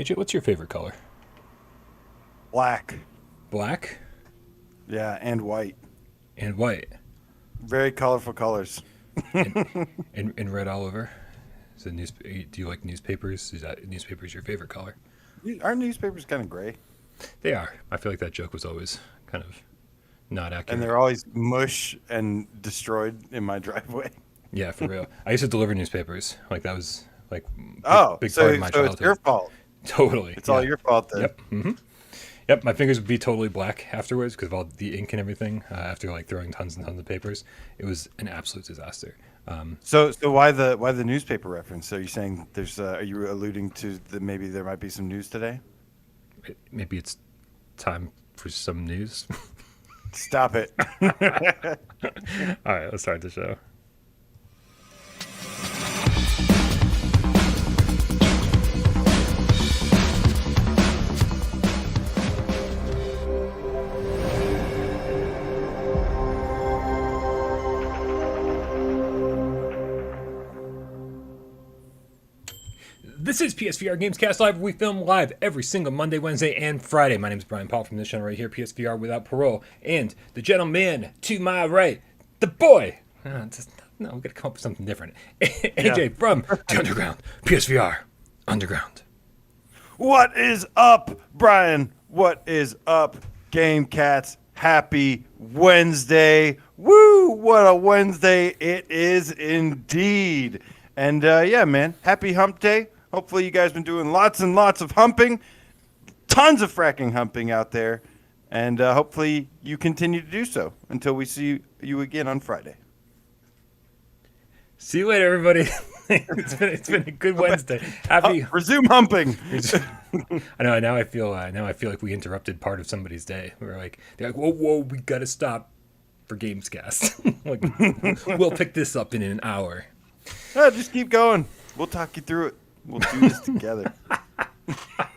AJ, what's your favorite color? Black. Black Yeah, and white. and white Very colorful colors. and red all over. So do you like newspapers? Is that newspapers your favorite color? Our newspaper's kind of gray, They are. I feel like that joke was always kind of not accurate. and they're always mush and destroyed in my driveway. Yeah, for real. I used to deliver newspapers. Like that was like big So part of my so childhood. it's your fault. Totally. It's all your fault then. Yep. Yep. My fingers would be totally black afterwards because of all the ink and everything. After like throwing tons and tons of papers, it was an absolute disaster. So why the newspaper reference? So you're saying there's are you alluding to maybe there might be some news today? Maybe it's time for some news. Stop it. All right, let's start the show. This is PSVR GamesCast Live. We film live every single Monday, Wednesday, and Friday. My name is Brian Paul from this channel right here, PSVR Without Parole. And the gentleman to my right, the boy. No, we got to come up with something different. AJ from the Underground, PSVR Underground. What is up, Brian? What is up, Game Cats? Happy Wednesday. Woo! What a Wednesday it is indeed. And yeah, man, happy hump day. Hopefully you guys been doing lots and lots of humping. Tons of fracking humping out there. And hopefully you continue to do so until we see you again on Friday. See you later, everybody. It's been a good Wednesday. Happy resume humping. I know. Now I feel like we interrupted part of somebody's day. They're like, whoa, we gotta stop for GamesCast. Like, we'll pick this up in an hour. Just keep going. We'll talk you through it. We'll do this together.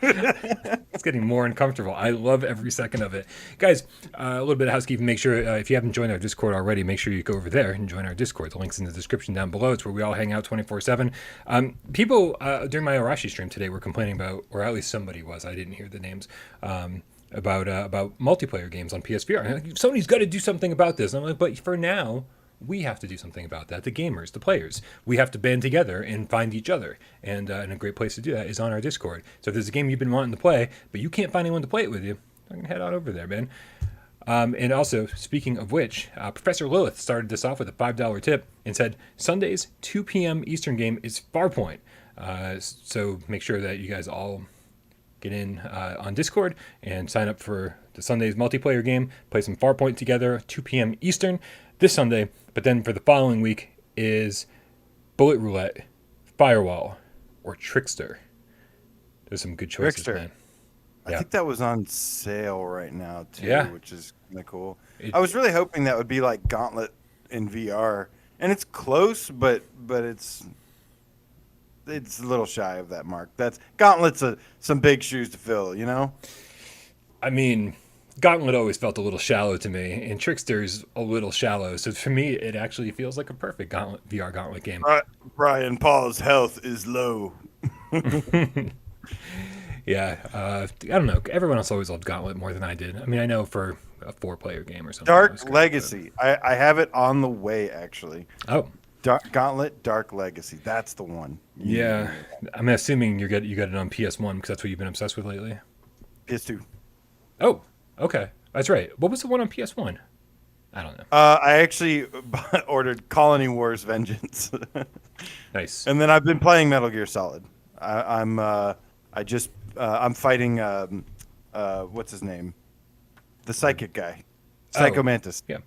It's getting more uncomfortable. I love every second of it. Guys, a little bit of housekeeping. Make sure, if you haven't joined our Discord already, make sure you go over there and join our Discord. The link's in the description down below. It's where we all hang out 24/7. People, during my Arashi stream today, were complaining about, or at least somebody was, I didn't hear the names, about multiplayer games on PSVR. Like, Sony's got to do something about this. And I'm like, but for now, we have to do something about that. The gamers, the players, we have to band together and find each other. And a great place to do that is on our Discord. So if there's a game you've been wanting to play, but you can't find anyone to play it with you, I'm going to head on over there, man. And also, speaking of which, Professor Lilith started this off with a $5 tip and said, Sundays, 2 p.m. Eastern game is Farpoint. So make sure that you guys all get in on Discord and sign up for the Sunday's multiplayer game, play some Farpoint together, 2 p.m. Eastern this Sunday. But then for the following week is Bullet Roulette, Firewall, or Trickster. There's some good choices, Trickster. man. I think that was on sale right now too, Yeah. which is kind of cool. I was really hoping that would be like Gauntlet in VR, and it's close, but it's a little shy of that mark. That's Gauntlet's some big shoes to fill, you know. I mean, Gauntlet always felt a little shallow to me, and Trickster's a little shallow. So for me, it actually feels like a perfect VR Gauntlet game. Brian Paul's health is low. Yeah, I don't know. Everyone else always loved Gauntlet more than I did. I mean, I know for a 4-player game or something. Dark Legacy. I have it on the way, actually. Oh. Gauntlet Dark Legacy. That's the one. Yeah. I'm assuming you got it on PS1 because that's what you've been obsessed with lately. PS2. Oh, okay. That's right. What was the one on PS1? I don't know. I actually ordered Colony Wars Vengeance. Nice. And then I've been playing Metal Gear Solid. I'm fighting what's his name? The psychic guy. Psycho Mantis. Yeah.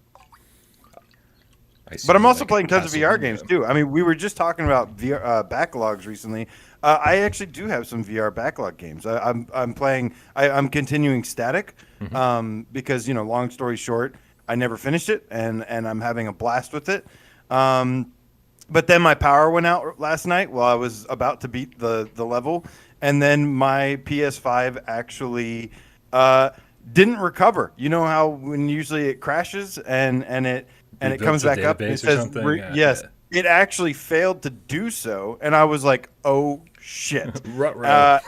But I'm also playing tons of VR games too. I mean, we were just talking about VR backlogs recently. I actually do have some VR backlog games. I'm playing. I'm continuing Static because, you know, long story short, I never finished it, and I'm having a blast with it. But then my power went out last night while I was about to beat the level, and then my PS5 actually didn't recover. You know how when usually it crashes and it comes back up and it says it actually failed to do so, and I was like, "Oh shit!" Ruh-roh.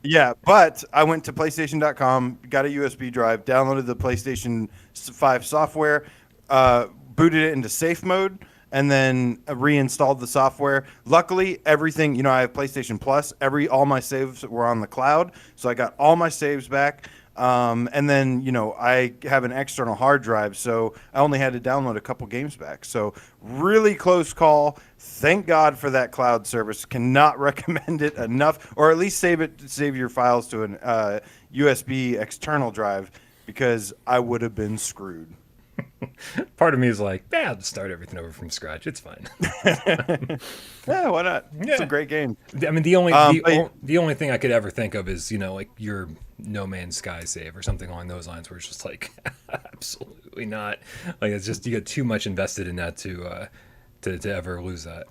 Yeah, but I went to PlayStation.com, got a USB drive, downloaded the PlayStation 5 software, booted it into safe mode, and then reinstalled the software. Luckily, everything, I have PlayStation Plus. All my saves were on the cloud, so I got all my saves back. And then, I have an external hard drive, so I only had to download a couple games back. So really close call. Thank God for that cloud service. Cannot recommend it enough, or at least save your files to an USB external drive, because I would have been screwed. Part of me is like, I'll just start everything over from scratch. It's fine. Yeah, why not? Yeah. It's a great game. I mean, the only thing I could ever think of is, like your No Man's Sky save or something along those lines, where it's just like, absolutely not. Like, it's just, you get too much invested in that to ever lose that.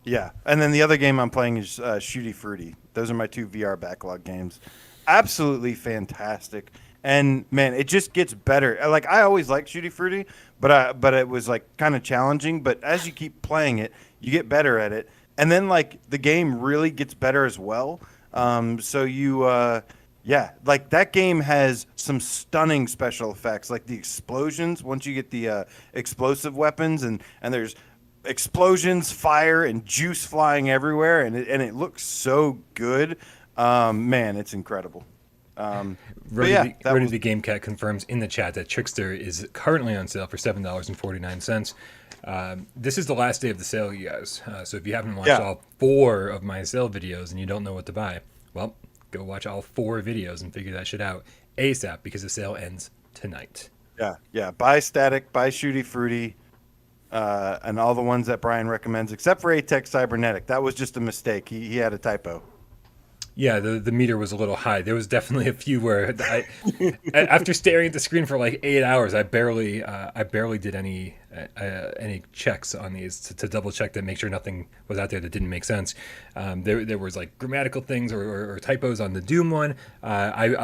Yeah, and then the other game I'm playing is Shooty Fruity. Those are my 2 VR backlog games. Absolutely fantastic. And man, it just gets better. Like, I always liked Shooty Fruity, but it was like kind of challenging. But as you keep playing it, you get better at it, and then like the game really gets better as well. So like that game has some stunning special effects, like the explosions. Once you get the explosive weapons, and there's explosions, fire, and juice flying everywhere, and it looks so good. Man, it's incredible. Rody the Gamecat confirms in the chat that Trickster is currently on sale for $7.49. This is the last day of the sale, you guys. So if you haven't watched all 4 of my sale videos and you don't know what to buy, well, go watch all 4 videos and figure that shit out ASAP, because the sale ends tonight. Yeah. Buy Static, buy Shooty Fruity, and all the ones that Brian recommends, except for Atex Cybernetic. That was just a mistake. He had a typo. Yeah, the meter was a little high. There was definitely a few where after staring at the screen for like 8 hours, I barely did any checks on these to double check to make sure nothing was out there that didn't make sense. There was like grammatical things or typos on the Doom one. I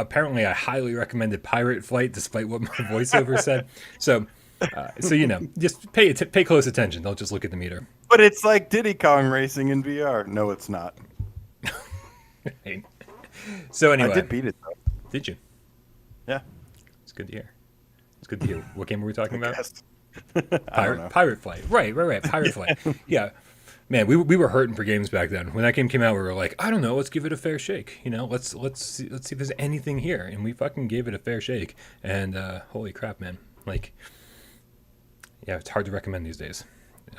highly recommended Pirate Flight, despite what my voiceover said. So just pay close attention. Don't just look at the meter. But it's like Diddy Kong racing in VR. No, it's not. So anyway, I did beat it though. Did you? Yeah, it's good to hear. It's good to hear. What game were we talking about? Pirate Flight. Right. Pirate Flight. Yeah, man, we were hurting for games back then. When that game came out, we were like, I don't know, let's give it a fair shake. Let's see if there's anything here, and we fucking gave it a fair shake. And holy crap, man! Like, yeah, it's hard to recommend these days,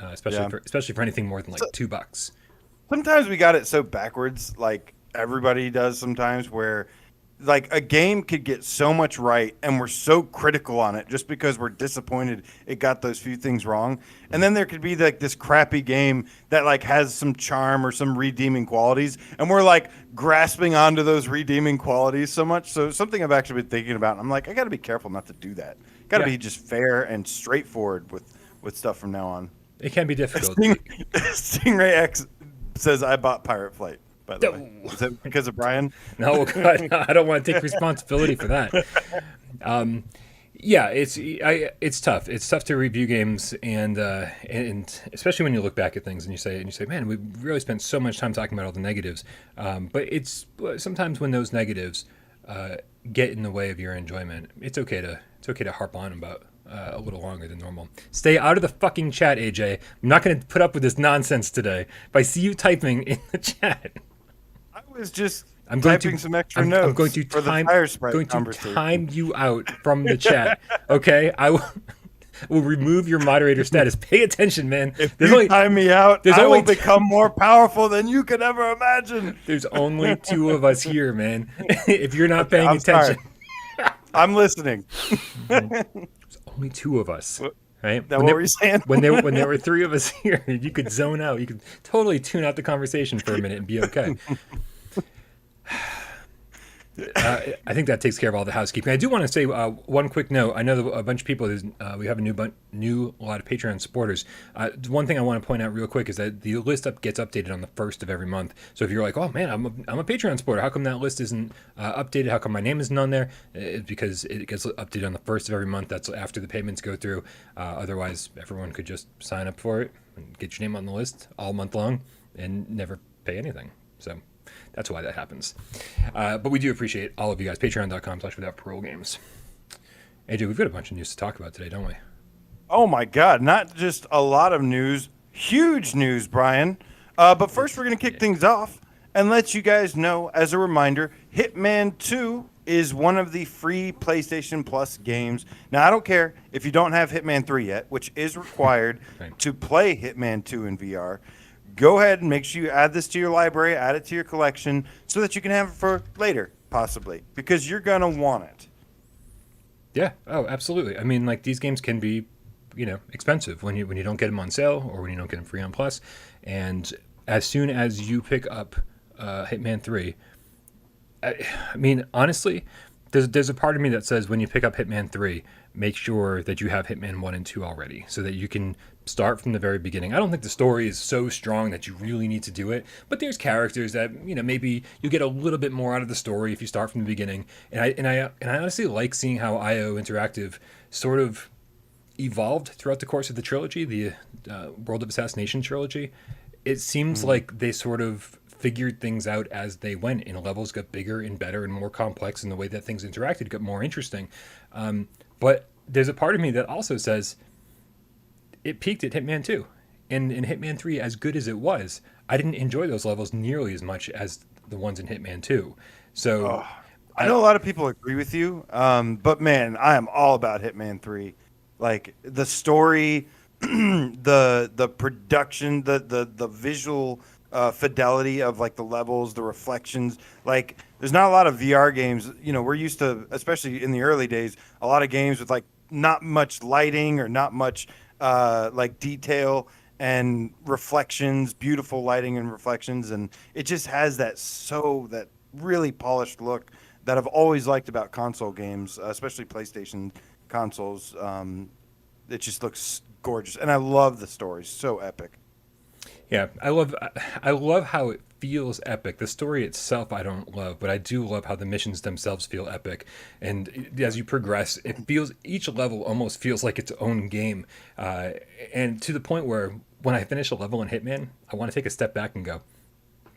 especially for anything more than like $2. Sometimes we got it so backwards, like everybody does sometimes, where like a game could get so much right and we're so critical on it just because we're disappointed it got those few things wrong. And then there could be like this crappy game that like has some charm or some redeeming qualities, and we're like grasping onto those redeeming qualities so much. So something I've actually been thinking about, and I'm like, I got to be careful not to do that. Got to be just fair and straightforward with stuff from now on. It can be difficult. Stingray X says I bought Pirate Flight, by the way. Is it because of Brian? No, God, no, I don't want to take responsibility for that. Yeah, it's tough. It's tough to review games, and especially when you look back at things and you say, man, we really spent so much time talking about all the negatives. But it's sometimes when those negatives get in the way of your enjoyment, it's okay to harp on about a little longer than normal. Stay out of the fucking chat, AJ. I'm not going to put up with this nonsense today. If I see you typing in the chat, I was just typing some extra notes. I'm going to for the Firesprite conversation. Time you out from the chat. Okay, I will remove your moderator status. Pay attention, man. If you time me out, I will become more powerful than you could ever imagine. There's only 2 of us here, man. If you're not paying attention, I'm listening. Only 2 of us, right? That what were you saying? when there were 3 of us here, you could zone out. You could totally tune out the conversation for a minute and be okay. I think that takes care of all the housekeeping. I do want to say one quick note. I know that a bunch of people, we have a new lot of Patreon supporters. One thing I want to point out real quick is that the list gets updated on the first of every month. So if you're like, oh man, I'm a Patreon supporter, how come that list isn't updated? How come my name isn't on there? It's because it gets updated on the first of every month. That's after the payments go through. Otherwise, everyone could just sign up for it and get your name on the list all month long and never pay anything. So that's why that happens. But we do appreciate all of you guys. Patreon.com/without parole games. AJ, we've got a bunch of news to talk about today, don't we? Oh my God! Not just a lot of news, huge news, Brian. But first, we're gonna kick things off and let you guys know, as a reminder, Hitman 2 is one of the free PlayStation Plus games. Now, I don't care if you don't have Hitman 3 yet, which is required Right. to play Hitman 2 in VR. Go ahead and make sure you add this to your library, add it to your collection, so that you can have it for later, possibly, because you're going to want it. Yeah. Oh, absolutely. I mean, like, these games can be, expensive when you don't get them on sale or when you don't get them free on Plus. And as soon as you pick up Hitman 3, I mean, honestly, there's a part of me that says when you pick up Hitman 3, make sure that you have Hitman 1 and 2 already so that you can start from the very beginning. I don't think the story is so strong that you really need to do it, but there's characters that, maybe you get a little bit more out of the story if you start from the beginning. And I honestly like seeing how IO Interactive sort of evolved throughout the course of the trilogy, the World of Assassination trilogy. It seems like they sort of figured things out as they went, and levels got bigger and better and more complex, and the way that things interacted got more interesting. But there's a part of me that also says it peaked at Hitman 2. And in Hitman 3, as good as it was, I didn't enjoy those levels nearly as much as the ones in Hitman 2. So I know a lot of people agree with you, but man, I am all about Hitman 3. Like the story, the production, the visual fidelity of like the levels, the reflections. Like there's not a lot of VR games. We're used to, especially in the early days, a lot of games with like not much lighting or not much like detail and reflections, beautiful lighting and reflections, and it just has that really polished look that I've always liked about console games, especially PlayStation consoles. It just looks gorgeous, and I love the story. So epic. yeah, I love how it feels epic. The story itself I don't love, but I do love how the missions themselves feel epic. And as you progress, each level almost feels like its own game. And to the point where when I finish a level in Hitman, I want to take a step back and go, I'm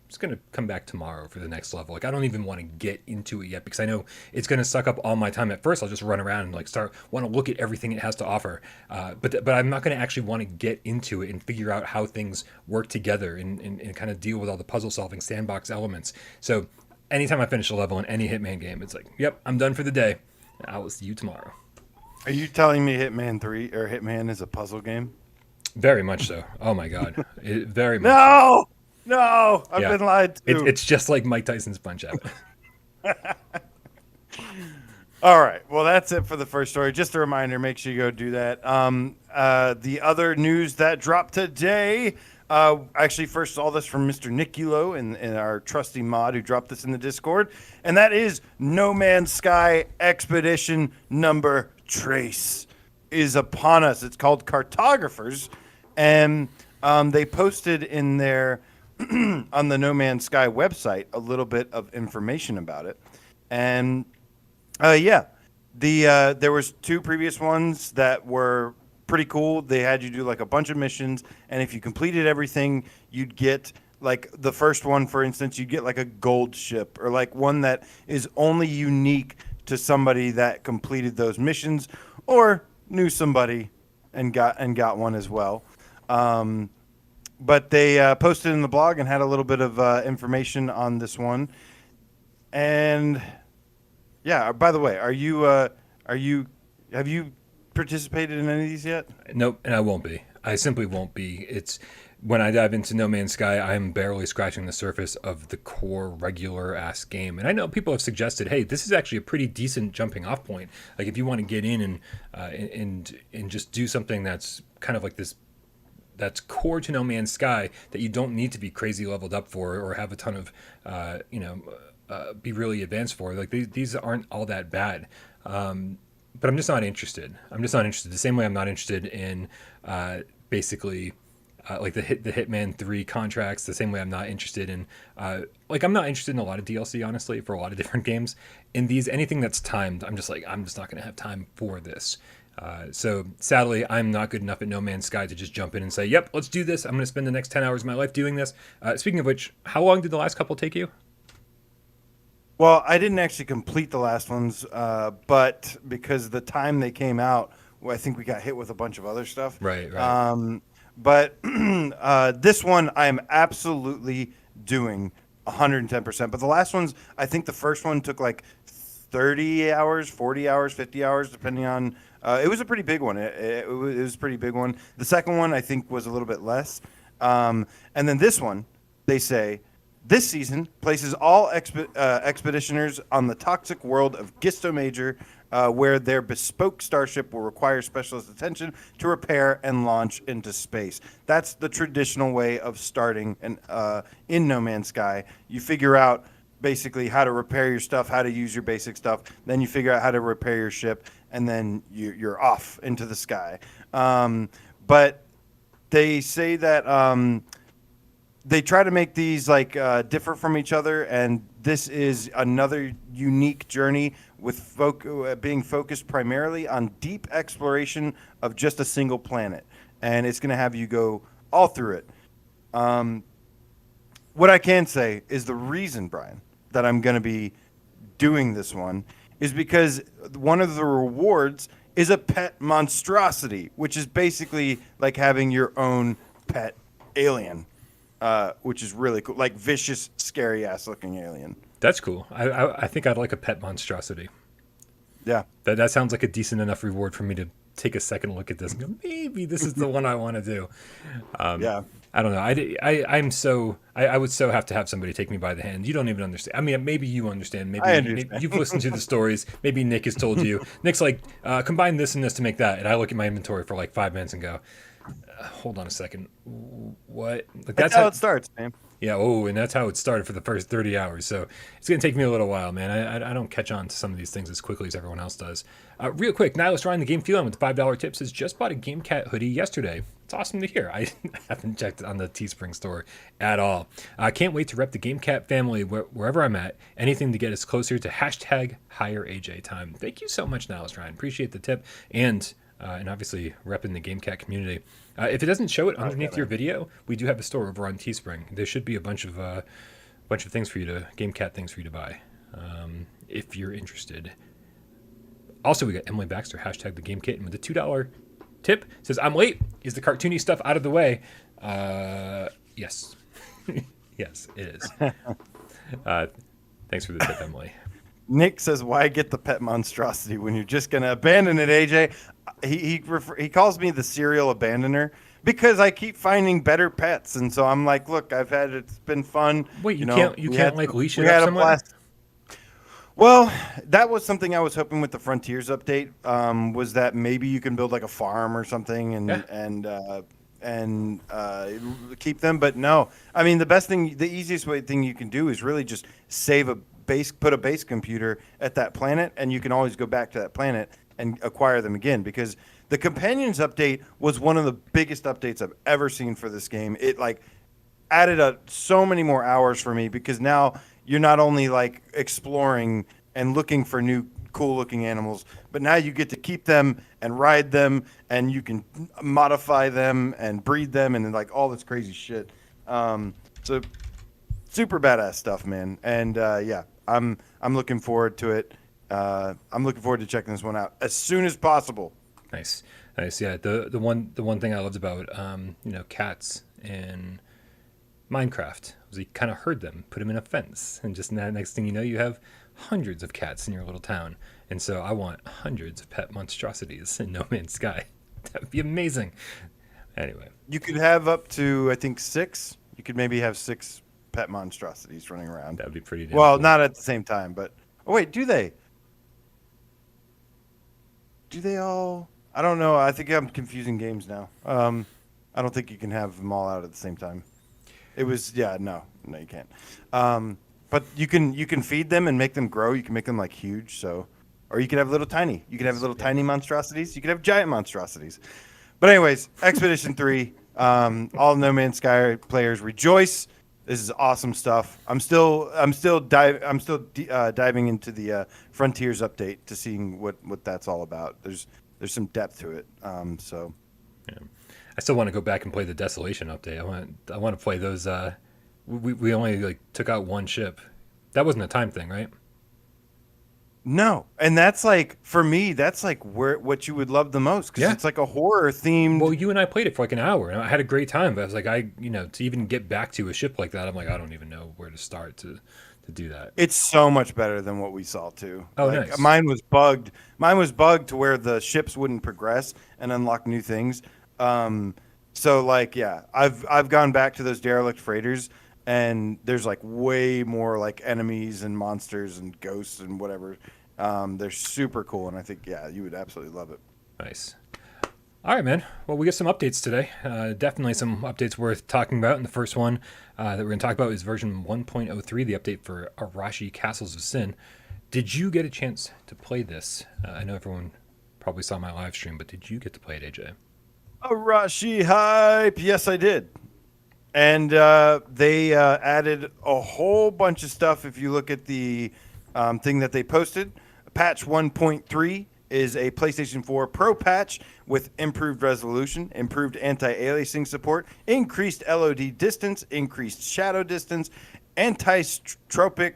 just going to come back tomorrow for the next level. Like, I don't even want to get into it yet because I know it's going to suck up all my time. At first, I'll just run around and want to look at everything it has to offer. But I'm not going to actually want to get into it and figure out how things work together and kind of deal with all the puzzle solving sandbox elements. So anytime I finish a level in any Hitman game, it's like, yep, I'm done for the day. I will see you tomorrow. Are you telling me Hitman 3 or Hitman is a puzzle game? Very much so. Oh my God. Very much. No! No! I've been lied to. It's just like Mike Tyson's Punch Out. All right. Well, that's it for the first story. Just a reminder, make sure you go do that. The other news that dropped today, actually first saw this from Mr. Niculo in our trusty mod who dropped this in the Discord, and that is No Man's Sky Expedition number Trace is upon us. It's called Cartographers, and they posted in their on the No Man's Sky website a little bit of information about it. And there was two previous ones that were pretty cool. They had you do like a bunch of missions, and if you completed everything, you'd get like the first one, for instance, you'd get like a gold ship or like one that is only unique to somebody that completed those missions or knew somebody and got one as well. But they posted in the blog and had a little bit of information on this one. And yeah, by the way, have you participated in any of these yet? Nope, and I won't be. I simply won't be. It's when I dive into No Man's Sky, I'm barely scratching the surface of the core regular ass game. And I know people have suggested, hey, this is actually a pretty decent jumping off point. Like if you want to get in and just do something that's kind of like this, that's core to No Man's Sky that you don't need to be crazy leveled up for or have a ton of be really advanced for. Like these aren't all that bad. But I'm just not interested. I'm just not interested. The same way I'm not interested in basically like the Hitman 3 contracts. The same way I'm not interested in like I'm not interested in a lot of DLC honestly for a lot of different games. In these, anything that's timed, I'm just not going to have time for this. So sadly, I'm not good enough at No Man's Sky to just jump in and say, "Yep, let's do this. I'm going to spend the next 10 hours of my life doing this." Speaking of which, how long did the last couple take you? Well, I didn't actually complete the last ones, but because the time they came out, well, I think we got hit with a bunch of other stuff. Right. But this one I am absolutely doing 110%. But the last ones, I think the first one took like 30 hours, 40 hours, 50 hours, depending on. It was a pretty big one. It was a pretty big one. The second one, I think, was a little bit less. And then this one, they say, this season places all expeditioners on the toxic world of Gisto Major, where their bespoke starship will require specialist attention to repair and launch into space. That's the traditional way of starting in No Man's Sky. You figure out basically how to repair your stuff, how to use your basic stuff. Then you figure out how to repair your ship, and then you're off into the sky. But they say that they try to make these like differ from each other, and this is another unique journey with being focused primarily on deep exploration of just a single planet, and it's going to have you go all through it. What I can say is the reason, Brian, that I'm going to be doing this one is because one of the rewards is a pet monstrosity, which is basically like having your own pet alien, which is really cool, like vicious, scary ass looking alien. That's cool. I think I'd like a pet monstrosity. Yeah, that sounds like a decent enough reward for me to take a second look at this and go, maybe this is the one I want to do. Yeah. I don't know. I would so have to have somebody take me by the hand. You don't even understand. I mean, maybe you understand. Maybe you've listened to the stories. Maybe Nick has told you. Nick's like, combine this and this to make that. And I look at my inventory for like 5 minutes and go, hold on a second. What? Like, that's how it starts, man. Yeah, and that's how it started for the first 30 hours. So it's going to take me a little while, man. I don't catch on to some of these things as quickly as everyone else does. Real quick, Nihilus Ryan, the Game Feeling with the $5 tip, says, just bought a Gamecat hoodie yesterday. It's awesome to hear. I haven't checked on the Teespring store at all. I can't wait to rep the Gamecat family wherever I'm at. Anything to get us closer to hashtag higher AJ time. Thank you so much, Nihilus Ryan. Appreciate the tip. And obviously repping the Gamecat community. If it doesn't show it underneath your video, we do have a store over on Teespring. There should be a bunch of things for you to Gamecat things for you to buy, if you're interested. Also, we got Emily Baxter, hashtag the Game Kitten, with a $2 tip. Says, I'm late. Is the cartoony stuff out of the way? Yes. Yes, it is. Thanks for the tip, Emily. Nick says, why get the pet monstrosity when you're just going to abandon it, AJ? He calls me the serial abandoner because I keep finding better pets. And so I'm like, look, it's been fun. Wait, you can't like leash it up somewhere? Blast. Well, that was something I was hoping with the Frontiers update, was that maybe you can build like a farm or something and keep them. But no, I mean, the easiest thing you can do is really just put a base computer at that planet, and you can always go back to that planet and acquire them again, because the Companions update was one of the biggest updates I've ever seen for this game. It like added so many more hours for me, because now you're not only like exploring and looking for new cool looking animals, but now you get to keep them and ride them, and you can modify them and breed them and like all this crazy shit. So super badass stuff, man. And yeah, I'm looking forward to it. I'm looking forward to checking this one out as soon as possible. Nice. Yeah, the one thing I loved about cats in Minecraft was you kind of herd them, put them in a fence, and just next thing you know, you have hundreds of cats in your little town. And so I want hundreds of pet monstrosities in No Man's Sky. That would be amazing. Anyway, you could have up to, I think, 6. You could maybe have 6 pet monstrosities running around. That would be pretty damn well, cool. Not at the same time, but wait, do they all? I don't know. I think I'm confusing games now. I don't think you can have them all out at the same time. It was no, you can't. but you can feed them and make them grow. You can make them like huge. So, or you can have little tiny. You can have little tiny monstrosities. You can have giant monstrosities. But anyways, Expedition 3. All No Man's Sky players rejoice. This is awesome stuff. I'm still diving into the Frontiers update to seeing what that's all about. There's some depth to it. So. Yeah. I still want to go back and play the Desolation update. I want to play those. We only like took out one ship. That wasn't a time thing, right? No, and that's like for me. That's like what you would love the most because it's like a horror themed. Well, you and I played it for like an hour, and I had a great time. But I was like, to even get back to a ship like that, I'm like, I don't even know where to start to do that. It's so much better than what we saw too. Oh, nice. Mine was bugged. Mine was bugged to where the ships wouldn't progress and unlock new things. So like, yeah, I've gone back to those derelict freighters, and there's like way more like enemies and monsters and ghosts and whatever. They're super cool, and I think you would absolutely love it. Nice. All right, man. Well, we get some updates today. Definitely some updates worth talking about. And the first one that we're going to talk about is version 1.03, the update for Arashi Castles of Sin. Did you get a chance to play this? I know everyone probably saw my live stream, but did you get to play it, AJ? Arashi hype. Yes, I did. And they added a whole bunch of stuff. If you look at the thing that they posted, patch 1.3 is a PlayStation 4 Pro patch with improved resolution, improved anti-aliasing support, increased LOD distance, increased shadow distance, anisotropic.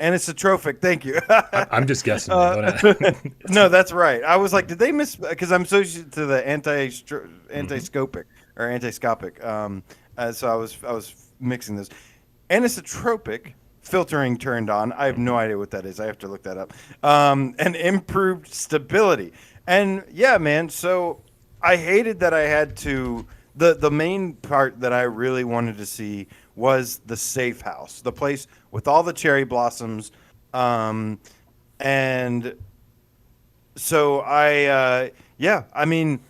Anisotrophic, thank you. I'm just guessing. No, that's right. I was like, did they miss? Because I'm so used to the antiscopic or antiscopic. So I was mixing those. Anisotropic filtering turned on. I have no idea what that is. I have to look that up. And improved stability. And yeah, man. So I hated that I had to. The main part that I really wanted to see was the safe house, the place with all the cherry blossoms. And so I mean,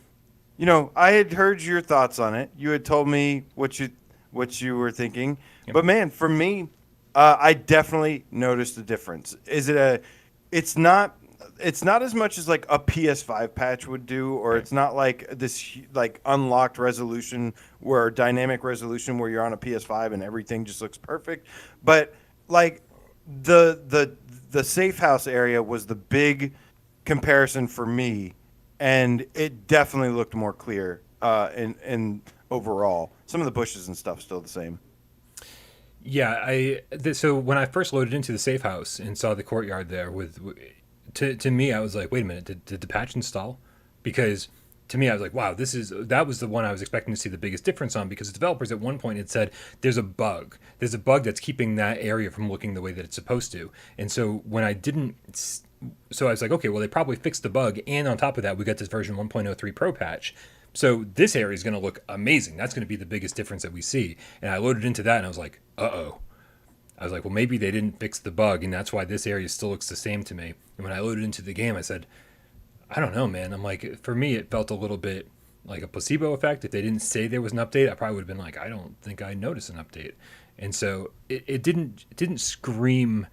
I had heard your thoughts on it. You had told me what you were thinking. Yep. But man, for me, I definitely noticed a difference. It's not as much as like a PS5 patch would do, or it's not like this like unlocked resolution or dynamic resolution where you're on a PS5 and everything just looks perfect. But like the safe house area was the big comparison for me, and it definitely looked more clear in overall. Some of the bushes and stuff still the same. Yeah, so when I first loaded into the safe house and saw the courtyard there to me, I was like, wait a minute, did the patch install? Because to me, I was like, wow, that was the one I was expecting to see the biggest difference on, because the developers at one point had said there's a bug that's keeping that area from looking the way that it's supposed to. And so when I was like, okay, well, they probably fixed the bug, and on top of that, we got this version 1.03 Pro patch. So this area is going to look amazing. That's going to be the biggest difference that we see. And I loaded into that, and I was like, uh-oh. I was like, well, maybe they didn't fix the bug, and that's why this area still looks the same to me. And when I loaded into the game, I said, I don't know, man. I'm like, for me, it felt a little bit like a placebo effect. If they didn't say there was an update, I probably would have been like, I don't think I noticed an update. And so it didn't scream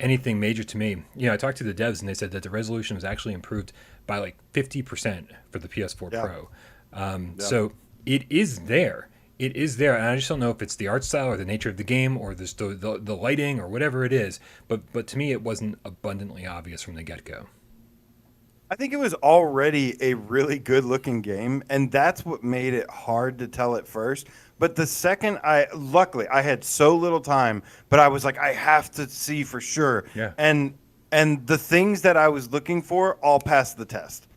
anything major to me. I talked to the devs, and they said that the resolution was actually improved by like 50% for the PS4 Pro. So it is there. It is there, and I just don't know if it's the art style or the nature of the game or the lighting or whatever it is. But to me, it wasn't abundantly obvious from the get-go. I think it was already a really good-looking game, and that's what made it hard to tell at first. But the second luckily, I had so little time, but I was like, I have to see for sure. Yeah. And the things that I was looking for all passed the test.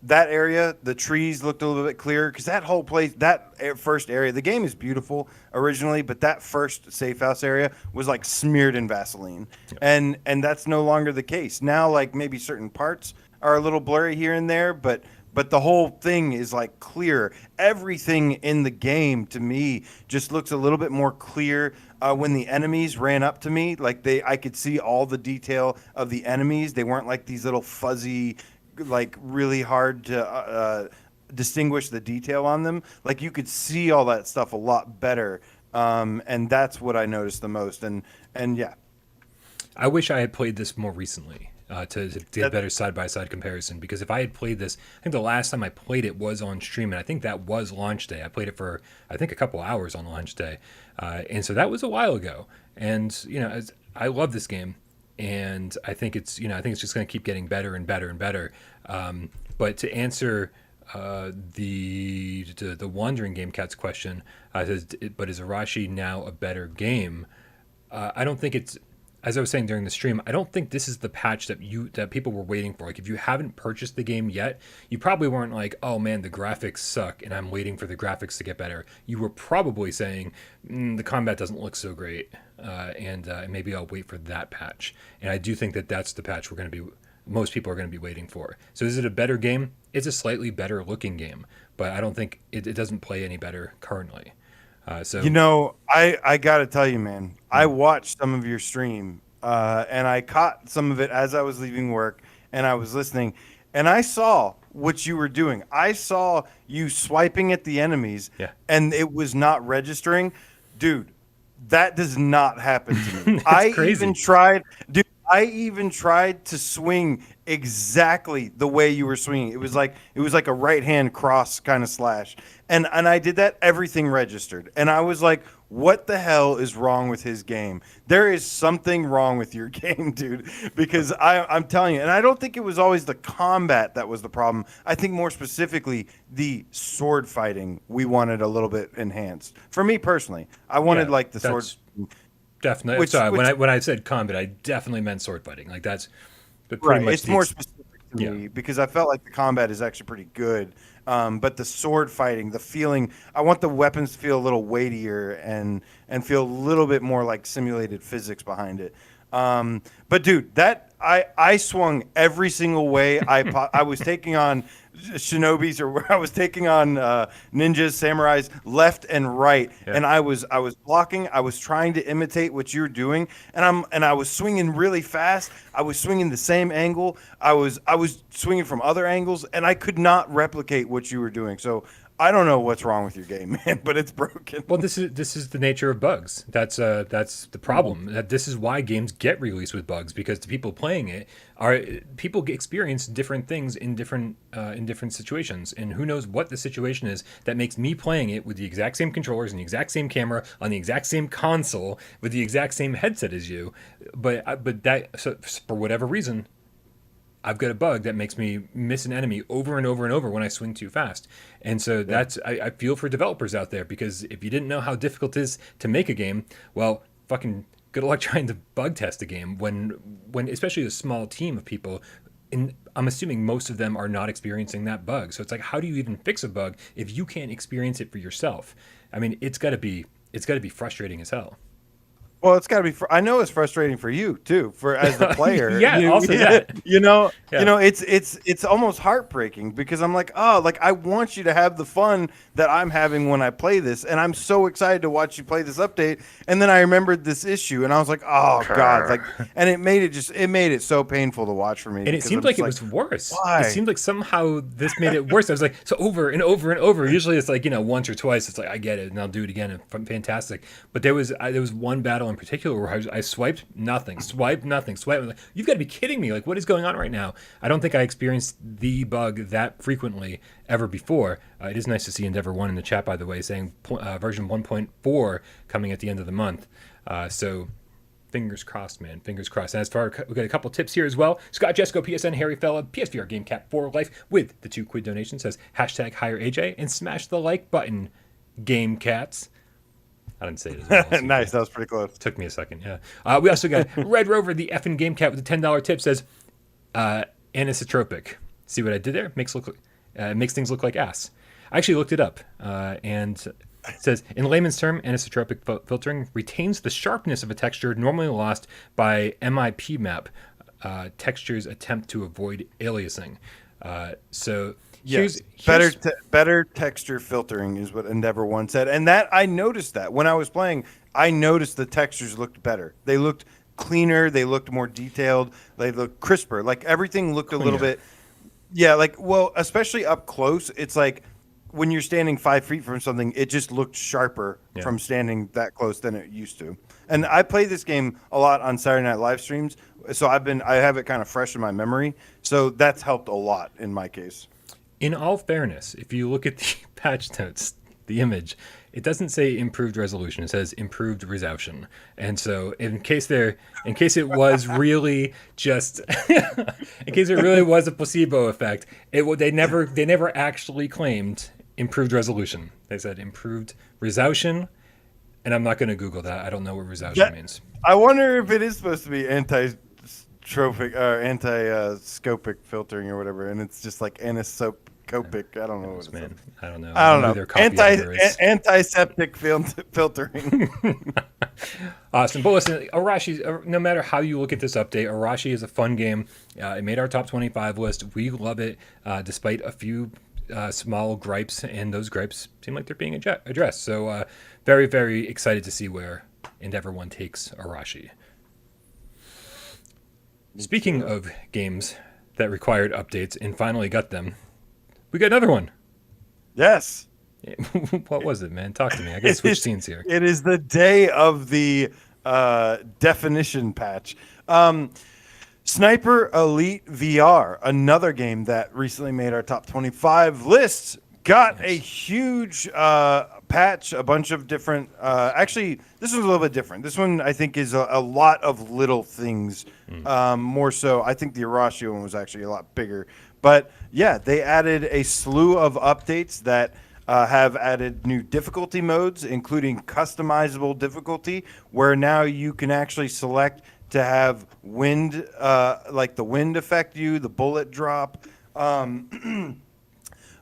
That area, the trees looked a little bit clearer, because that whole place, that first area, the game is beautiful originally, but that first safe house area was like smeared in Vaseline. Yeah. And that's no longer the case. Now, like maybe certain parts are a little blurry here and there, but the whole thing is like clear. Everything in the game to me just looks a little bit more clear. When the enemies ran up to me, like I could see all the detail of the enemies. They weren't like these little fuzzy, like really hard to distinguish the detail on them. Like you could see all that stuff a lot better, and that's what I noticed the most. And yeah, I wish I had played this more recently to get a better side-by-side comparison, because if I had played this, I think the last time I played it was on stream, and I think that was launch day. I played it for, I think, a couple hours on launch day, and so that was a while ago. And, I love this game, and I think it's just going to keep getting better and better and better. But to answer the Wandering Gamecat's question, says, but is Arashi now a better game? I don't think it's, as I was saying during the stream, I don't think this is the patch that people were waiting for. Like, if you haven't purchased the game yet, you probably weren't like, oh man, the graphics suck and I'm waiting for the graphics to get better. You were probably saying, the combat doesn't look so great, and maybe I'll wait for that patch. And I do think that that's the patch most people are going to be waiting for. So is it a better game? It's a slightly better looking game, but I don't think it doesn't play any better currently. I got to tell you, man, I watched some of your stream, and I caught some of it as I was leaving work, and I was listening, and I saw what you were doing. I saw you swiping at the enemies, and it was not registering. Dude, that does not happen to me. I even tried to swing exactly the way you were swinging. It was like a right hand cross kind of slash, and I did that. Everything registered, and I was like, "What the hell is wrong with his game? There is something wrong with your game, dude." Because I'm telling you, and I don't think it was always the combat that was the problem. I think more specifically the sword fighting we wanted a little bit enhanced. For me personally, I wanted like the sword. Definitely. When I said combat, I definitely meant sword fighting. Like that's pretty much. It's more specific to me because I felt like the combat is actually pretty good. But the sword fighting, the feeling, I want the weapons to feel a little weightier and feel a little bit more like simulated physics behind it. But dude, that I swung every single way. I was taking on shinobis, or I was taking on ninjas, samurais, left and right, and I was blocking. I was trying to imitate what you were doing, and I was swinging really fast. I was swinging the same angle. I was swinging from other angles, and I could not replicate what you were doing. So I don't know what's wrong with your game, man, but it's broken. Well, this is the nature of bugs. That's the problem. This is why games get released with bugs, because the people playing it people experience different things in different situations, and who knows what the situation is that makes me playing it with the exact same controllers and the exact same camera on the exact same console with the exact same headset as you, but for whatever reason, I've got a bug that makes me miss an enemy over and over and over when I swing too fast. And so I feel for developers out there, because if you didn't know how difficult it is to make a game, well, fucking good luck trying to bug test a game when especially a small team of people, and I'm assuming most of them are not experiencing that bug. So it's like, how do you even fix a bug if you can't experience it for yourself? I mean, it's got to be frustrating as hell. Well, it's got to be. I know it's frustrating for you too, as the player. That. It's almost heartbreaking, because I'm like, I want you to have the fun that I'm having when I play this, and I'm so excited to watch you play this update. And then I remembered this issue, and I was like, oh god, and it made it so painful to watch for me. And it seemed like it was worse. Why? It seemed like somehow this made it worse. I was like, so over and over and over. Usually it's like, once or twice. It's like, I get it, and I'll do it again. And fantastic. But there was one battle in particular where I swiped nothing. Like, you've got to be kidding me. Like, what is going on right now? I don't think I experienced the bug that frequently ever before. It is nice to see Endeavor 1 in the chat, by the way, saying version 1.4 coming at the end of the month. So fingers crossed, man. Fingers crossed. And we got a couple tips here as well. Scott Jesco, PSN, Harry Fella, PSVR Gamecat for life with the 2 quid donation, says hashtag hire AJ and smash the like button, Gamecats. I didn't say it as well. Nice, that was pretty close. Took me a second, yeah. We also got Red Rover, the effing Gamecat, with a $10 tip, says anisotropic. See what I did there? Makes things look like ass. I actually looked it up, and it says, in layman's term, anisotropic filtering retains the sharpness of a texture normally lost by MIP map. Textures attempt to avoid aliasing. Yes, better texture filtering is what Endeavor 1 said. And that I noticed that when I was playing, I noticed the textures looked better. They looked cleaner. They looked more detailed. They looked crisper. Like everything looked a little bit. Yeah, like, well, especially up close, it's like when you're standing 5 feet from something, it just looked sharper Yeah. from standing that close than it used to. And I play this game a lot on Saturday Night live streams, so I have it kind of fresh in my memory. So that's helped a lot in my case. In all fairness, if you look at the patch notes, the image, it doesn't say improved resolution. It says improved resolution. And so, in case it was really just, in case it really was a placebo effect, they never actually claimed improved resolution. They said improved resolution, and I'm not going to Google that. I don't know what resolution means. I wonder if it is supposed to be anti-trophic or anti-scopic filtering or whatever, and it's just like anisocopic. I don't know what it's Man, I don't know. I don't know. Their copy editor is. Antiseptic filtering. Awesome. But listen, Arashi, no matter how you look at this update, Arashi is a fun game. It made our top 25 list. We love it, despite a few small gripes, and those gripes seem like they're being addressed. So very, very excited to see where Endeavor One takes Arashi. Speaking of games that required updates and finally got them, we got another one. Yes. What was it, man? Talk to me. I gotta switch scenes here. It is the day of the definition patch. Sniper Elite VR, another game that recently made our top 25 lists, got a huge patch, a bunch of different. Actually, this one's a little bit different. This one, I think, is a lot of little things. More so, I think the Arashi one was actually a lot bigger. But yeah, they added a slew of updates that have added new difficulty modes, including customizable difficulty, where now you can actually select to have wind, like the wind affect you, the bullet drop.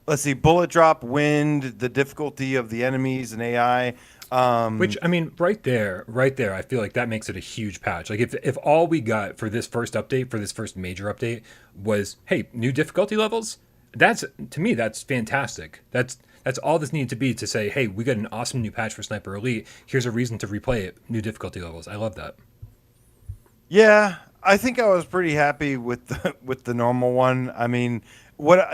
Let's see, bullet drop, wind, the difficulty of the enemies and AI. Which, I mean, right there, I feel like that makes it a huge patch. Like if all we got for this first update, for this first major update, was, hey, new difficulty levels, to me, that's fantastic. That's all this needed to be, to say, hey, we got an awesome new patch for Sniper Elite. Here's a reason to replay it. New difficulty levels. I love that. Yeah, I think I was pretty happy with the normal one. I mean,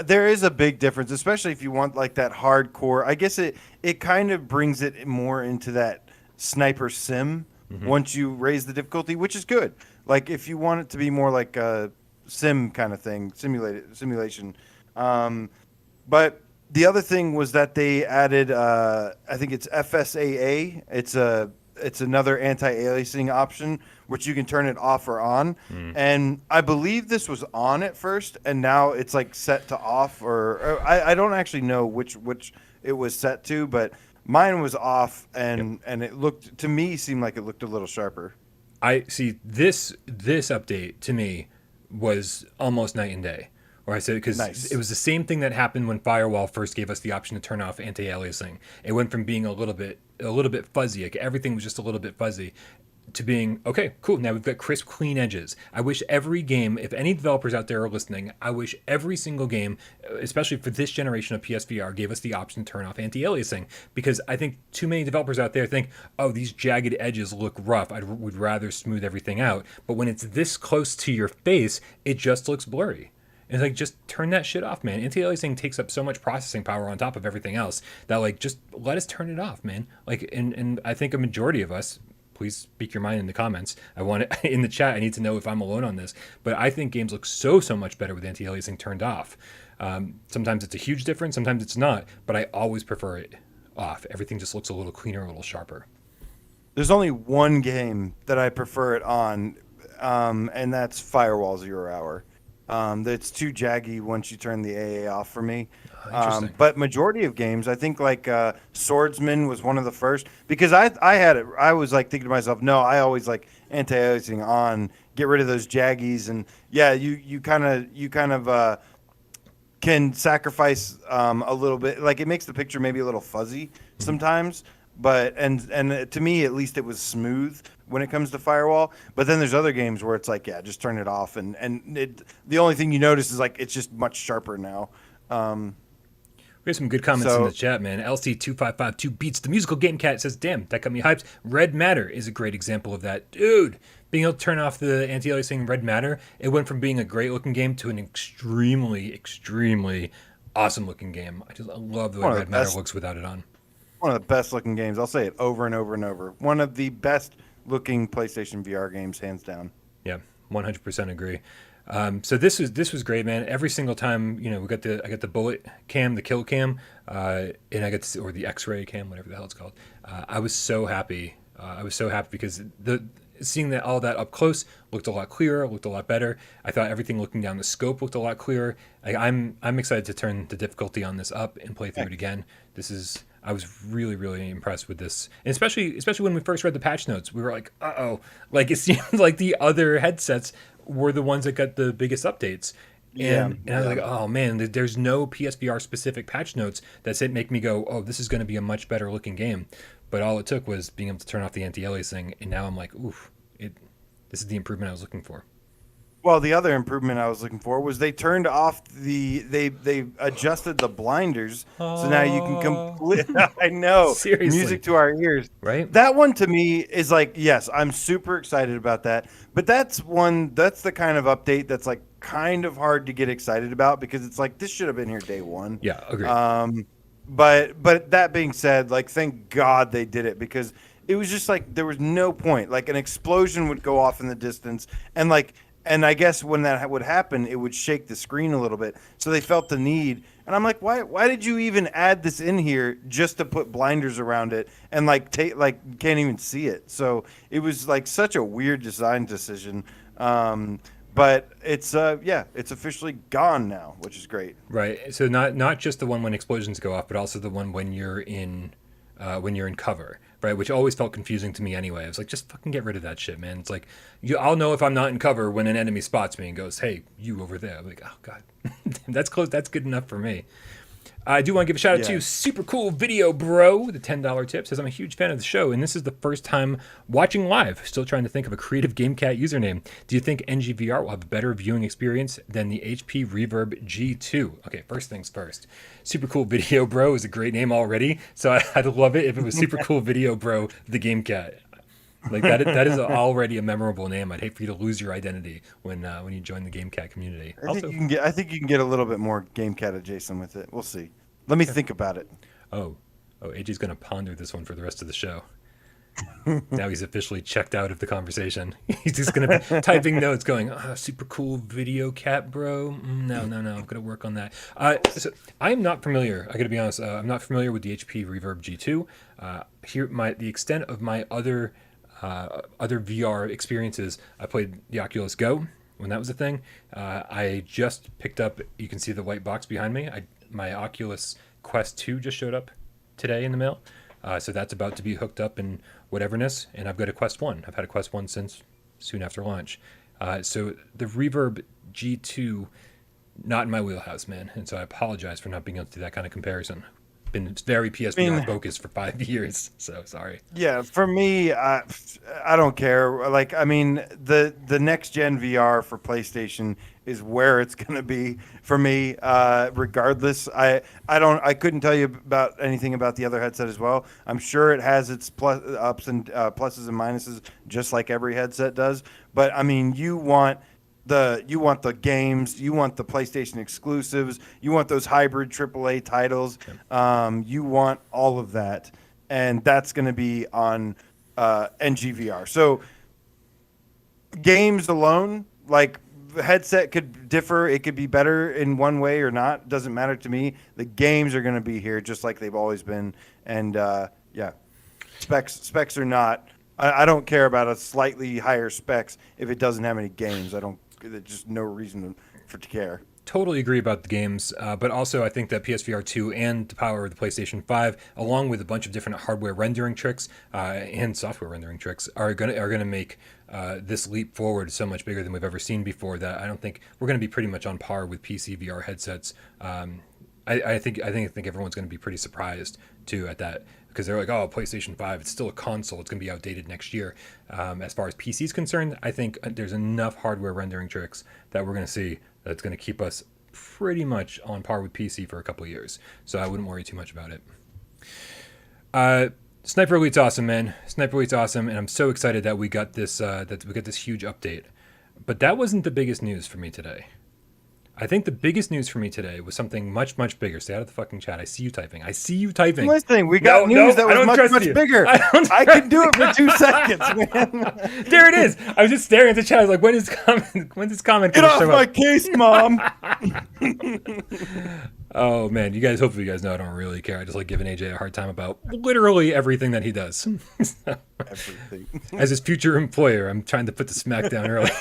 there is a big difference, especially if you want like that hardcore. I guess it kind of brings it more into that sniper sim once you raise the difficulty, which is good. Like if you want it to be more like a sim kind of thing, simulation. But the other thing was that they added, I think it's FSAA. It's another anti-aliasing option, which you can turn it off or on. And I believe this was on at first, and now it's like set to off, or I don't actually know which it was set to, but mine was off, and it looked, to me, seemed like it looked a little sharper. I see this update to me was almost night and day. Or I said, because it was the same thing that happened when Firewall first gave us the option to turn off anti-aliasing. It went from being a little bit fuzzy, like everything was just a little bit fuzzy, to being, okay, cool, now we've got crisp, clean edges. I wish every game, if any developers out there are listening, I wish every single game, especially for this generation of PSVR, gave us the option to turn off anti-aliasing, because I think too many developers out there think, oh, these jagged edges look rough, I would rather smooth everything out. But when it's this close to your face, it just looks blurry. And it's like, just turn that shit off, man. Anti-aliasing takes up so much processing power on top of everything else that, like, just let us turn it off, man. Like, and I think a majority of us, please speak your mind in the comments. I want it in the chat. I need to know if I'm alone on this. But I think games look so much better with anti-aliasing turned off. Sometimes it's a huge difference. Sometimes it's not. But I always prefer it off. Everything just looks a little cleaner, a little sharper. There's only one game that I prefer it on, and that's Firewall 0 Hour. It's too jaggy once you turn the AA off for me. But majority of games, I think like Swordsman was one of the first, because I had it. I was like thinking to myself, no, I always like anti-aliasing on, get rid of those jaggies, and yeah, you kind of can sacrifice a little bit. Like it makes the picture maybe a little fuzzy sometimes. But and to me at least it was smooth when it comes to Firewall. But then there's other games where it's like, yeah, just turn it off, and the only thing you notice is like it's just much sharper now. We have some good comments in So the chat, man. LC2552 beats the musical Gamecat says, damn, that got me hyped. Red Matter is a great example of that. Dude, being able to turn off the anti-aliasing Red Matter, it went from being a great looking game to an extremely, extremely awesome looking game. I love the way Red Matter looks without it on. one of the best looking games. I'll say it over and over and over. One of the best looking PlayStation VR games, hands down. Yeah, 100% agree. So this was great, man. Every single time, I got the bullet cam, the kill cam, and I got or the X-ray cam, whatever the hell it's called. I was so happy. I was so happy because seeing that all that up close looked a lot clearer, looked a lot better. I thought everything looking down the scope looked a lot clearer. I'm excited to turn the difficulty on this up and play through it again. I was really, really impressed with this, and especially when we first read the patch notes, we were like, uh-oh. Like, it seemed like the other headsets were the ones that got the biggest updates. And I was like, oh man, there's no PSVR specific patch notes that make me go, oh, this is going to be a much better looking game. But all it took was being able to turn off the anti-aliasing, and now I'm like, oof, this is the improvement I was looking for. Well, the other improvement I was looking for was they turned off they adjusted the blinders, so now you can completely. I know, seriously, music to our ears, right? That one to me is like, yes, I'm super excited about that. But that's the kind of update that's like kind of hard to get excited about because it's like this should have been here day one. Yeah, agreed. But that being said, like thank God they did it because it was just like there was no point. Like an explosion would go off in the distance and I guess when that would happen, it would shake the screen a little bit. So they felt the need. And I'm like, why did you even add this in here just to put blinders around it and can't even see it? So it was like such a weird design decision. But it's officially gone now, which is great. Right. So not just the one when explosions go off, but also the one when you're in cover, right? Which always felt confusing to me anyway. I was like, just fucking get rid of that shit, man. It's like, I'll know if I'm not in cover when an enemy spots me and goes, hey, you over there. I'm like, oh, God. That's close. That's good enough for me. I do want to give a shout out to Super Cool Video Bro, the $10 tip. Says, I'm a huge fan of the show, and this is the first time watching live. Still trying to think of a creative Gamecat username. Do you think NGVR will have a better viewing experience than the HP Reverb G2? Okay, first things first. Super Cool Video Bro is a great name already, so I'd love it if it was Super Cool Video Bro, the Gamecat. Like that is already a memorable name. I'd hate for you to lose your identity when you join the Gamecat community. I think you can get a little bit more Gamecat adjacent with it. We'll see. Let me think about it. Oh, AJ's gonna ponder this one for the rest of the show. Now he's officially checked out of the conversation. He's just gonna be typing notes, going, "Super cool video cat, bro." No, I'm gonna work on that. So I'm not familiar. I gotta be honest. I'm not familiar with the HP Reverb G2. The extent of my other VR experiences, I played the Oculus Go when that was a thing. I just picked up, you can see the white box behind me. My Oculus Quest 2 just showed up today in the mail. So that's about to be hooked up in whateverness. And I've got a Quest 1. I've had a Quest 1 since soon after launch. So the Reverb G2, not in my wheelhouse, man. And so I apologize for not being able to do that kind of comparison. Been very PSVR focused for 5 years, so sorry. Yeah, for me, I don't care. Like, I mean, the next gen VR for PlayStation is where it's going to be for me, regardless. I couldn't tell you about anything about the other headset as well. I'm sure it has its ups and pluses and minuses, just like every headset does. But I mean, you want the games, you want the PlayStation exclusives, you want those hybrid AAA titles, you want all of that, and that's going to be on NGVR. So games alone, like the headset could differ, it could be better in one way or not, doesn't matter to me. The games are going to be here just like they've always been, and specs are not. I don't care about a slightly higher specs if it doesn't have any games. There's just no reason to care. Totally agree about the games, but also I think that PSVR 2 and the power of the PlayStation 5, along with a bunch of different hardware rendering tricks and software rendering tricks, are gonna make this leap forward so much bigger than we've ever seen before. That I don't think we're gonna be pretty much on par with PC VR headsets. I think everyone's gonna be pretty surprised too at that. Because they're like, oh, PlayStation 5, it's still a console. It's going to be outdated next year. As far as PC is concerned, I think there's enough hardware rendering tricks that we're going to see that's going to keep us pretty much on par with PC for a couple of years, so I wouldn't worry too much about it. Sniper Elite's awesome, man. Sniper Elite's awesome, and I'm so excited that we got this huge update. But that wasn't the biggest news for me today. I think the biggest news for me today was something much, much bigger. Stay out of the fucking chat. I see you typing. Listening. We got news that was much, much bigger. I can do it for 2 seconds, man. There it is. I was just staring at the chat. I was like, when's this comment Get off my case, Mom. Oh, man. Hopefully you guys know I don't really care. I just like giving AJ a hard time about literally everything that he does. Everything. As his future employer, I'm trying to put the smack down early.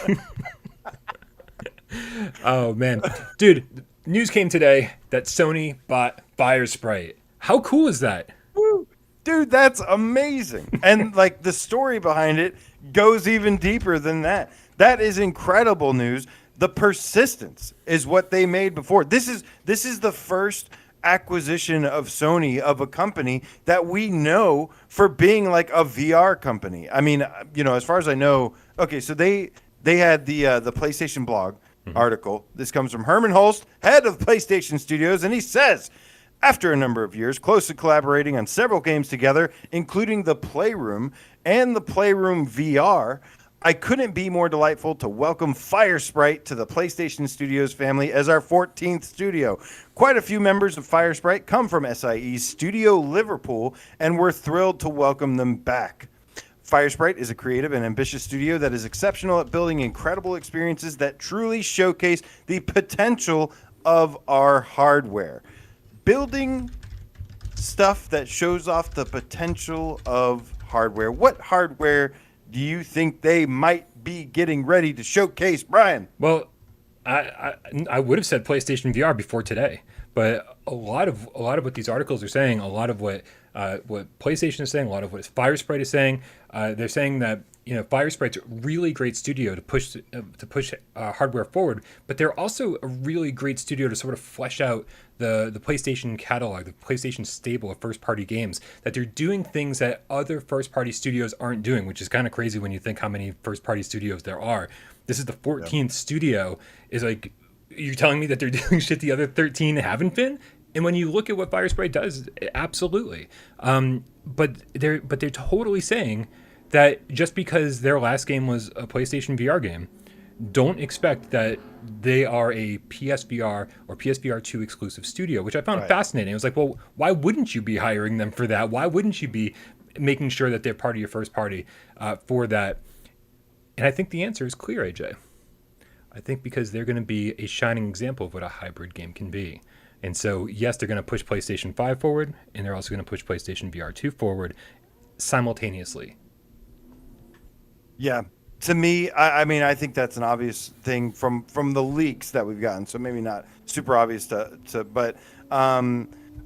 Oh, man. Dude, news came today that Sony bought Firesprite. How cool is that? Woo. Dude, that's amazing. And like the story behind it goes even deeper than that. That is incredible news. The persistence is what they made before. This is the first acquisition of Sony of a company that we know for being like a VR company. I mean, as far as I know, okay, so they had the PlayStation blog article. This comes from Herman Holst, head of PlayStation Studios, and he says, after a number of years closely collaborating on several games together, including the Playroom and the Playroom VR, I couldn't be more delightful to welcome Firesprite to the PlayStation Studios family as our 14th studio. Quite a few members of Firesprite come from SIE's Studio Liverpool, and we're thrilled to welcome them back. Firesprite is a creative and ambitious studio that is exceptional at building incredible experiences that truly showcase the potential of our hardware. Building stuff that shows off the potential of hardware. What hardware do you think they might be getting ready to showcase, Brian? Well, I would have said PlayStation VR before today, but a lot of what these articles are saying, a lot of what PlayStation is saying, a lot of what Firesprite is saying, they're saying that Firesprite's a really great studio to push hardware forward, but they're also a really great studio to sort of flesh out the PlayStation catalog, the PlayStation stable of first-party games, that they're doing things that other first-party studios aren't doing, which is kind of crazy when you think how many first-party studios there are. This is the 14th studio. Is like, you're telling me that they're doing shit the other 13 haven't been? And when you look at what Firesprite does, absolutely. But they're totally saying that just because their last game was a PlayStation VR game, don't expect that they are a PSVR or PSVR 2 exclusive studio, which I found fascinating. I was like, well, why wouldn't you be hiring them for that? Why wouldn't you be making sure that they're part of your first party for that? And I think the answer is clear, AJ. I think because they're going to be a shining example of what a hybrid game can be. And so, yes, they're going to push PlayStation 5 forward, and they're also going to push PlayStation VR 2 forward simultaneously. Yeah. To me, I mean, I think that's an obvious thing from the leaks that we've gotten. So maybe not super obvious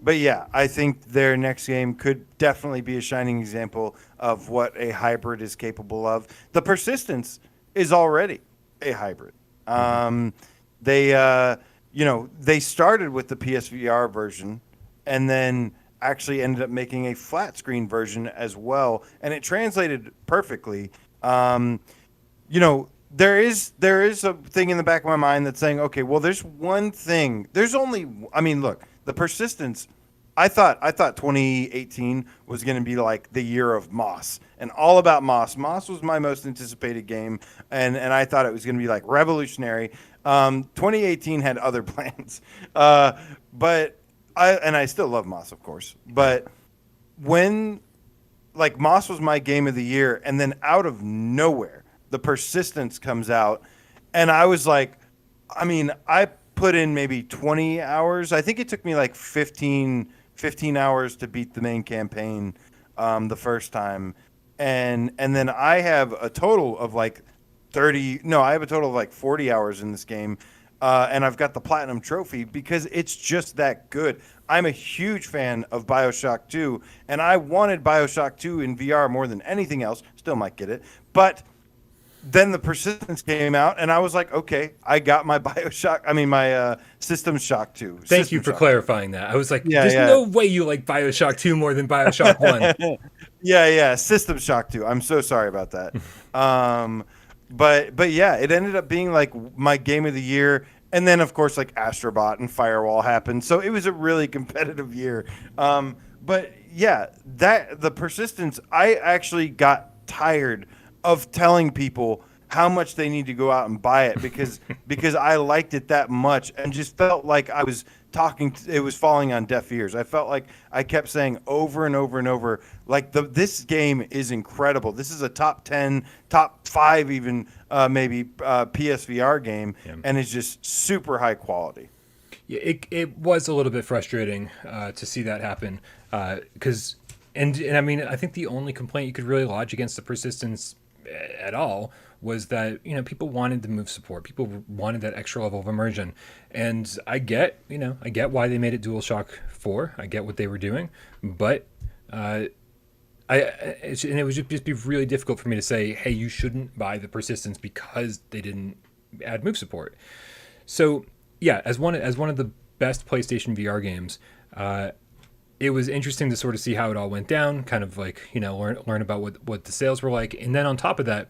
but yeah, I think their next game could definitely be a shining example of what a hybrid is capable of. The persistence is already a hybrid. They started with the PSVR version and then actually ended up making a flat screen version as well, and it translated perfectly. There is a thing in the back of my mind that's saying, okay, well, there's one thing. Look, the persistence. I thought 2018 was going to be like the year of Moss and all about Moss. Moss was my most anticipated game, and I thought it was going to be like revolutionary. 2018 had other plans, but I still love Moss, of course. But when Moss was my game of the year, and then out of nowhere, the persistence comes out, and I was like, I put in maybe 20 hours. I think it took me like 15 hours to beat the main campaign the first time, and then I have a total of like 40 hours in this game, and I've got the platinum trophy because it's just that good. I'm a huge fan of BioShock 2, and I wanted BioShock 2 in VR more than anything else. Still might get it, but then the persistence came out, and I was like, okay, I got my my System Shock 2. Thank you for clarifying that. I was like, there's no way you like BioShock 2 more than BioShock 1. Yeah, System Shock 2. I'm so sorry about that. But yeah, it ended up being like my game of the year, And then, of course, like Astrobot and Firewall happened. So it was a really competitive year. But yeah, that the persistence, I actually got tired of telling people how much they need to go out and buy it because I liked it that much and just felt like I was it was falling on deaf ears. I felt like I kept saying over and over and over, like this game is incredible. This is a top 10, top 5 even maybe PSVR game, and it's just super high quality. Yeah, it was a little bit frustrating to see that happen because, and I mean, I think the only complaint you could really lodge against the persistence at all was that, you know, people wanted the move support. People wanted that extra level of immersion. And I get why they made it DualShock 4. I get what they were doing. But it would just be really difficult for me to say, hey, you shouldn't buy the persistence because they didn't add move support. So, yeah, as one of the best PlayStation VR games, it was interesting to sort of see how it all went down, kind of like, you know, learn about what the sales were like. And then on top of that,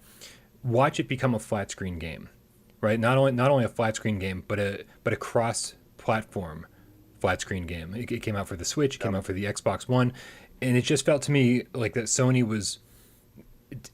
watch it become a flat screen game, right? Not only a flat screen game, but a cross-platform flat screen game. It came out for the Switch, it came out for the Xbox One, and it just felt to me like that Sony was.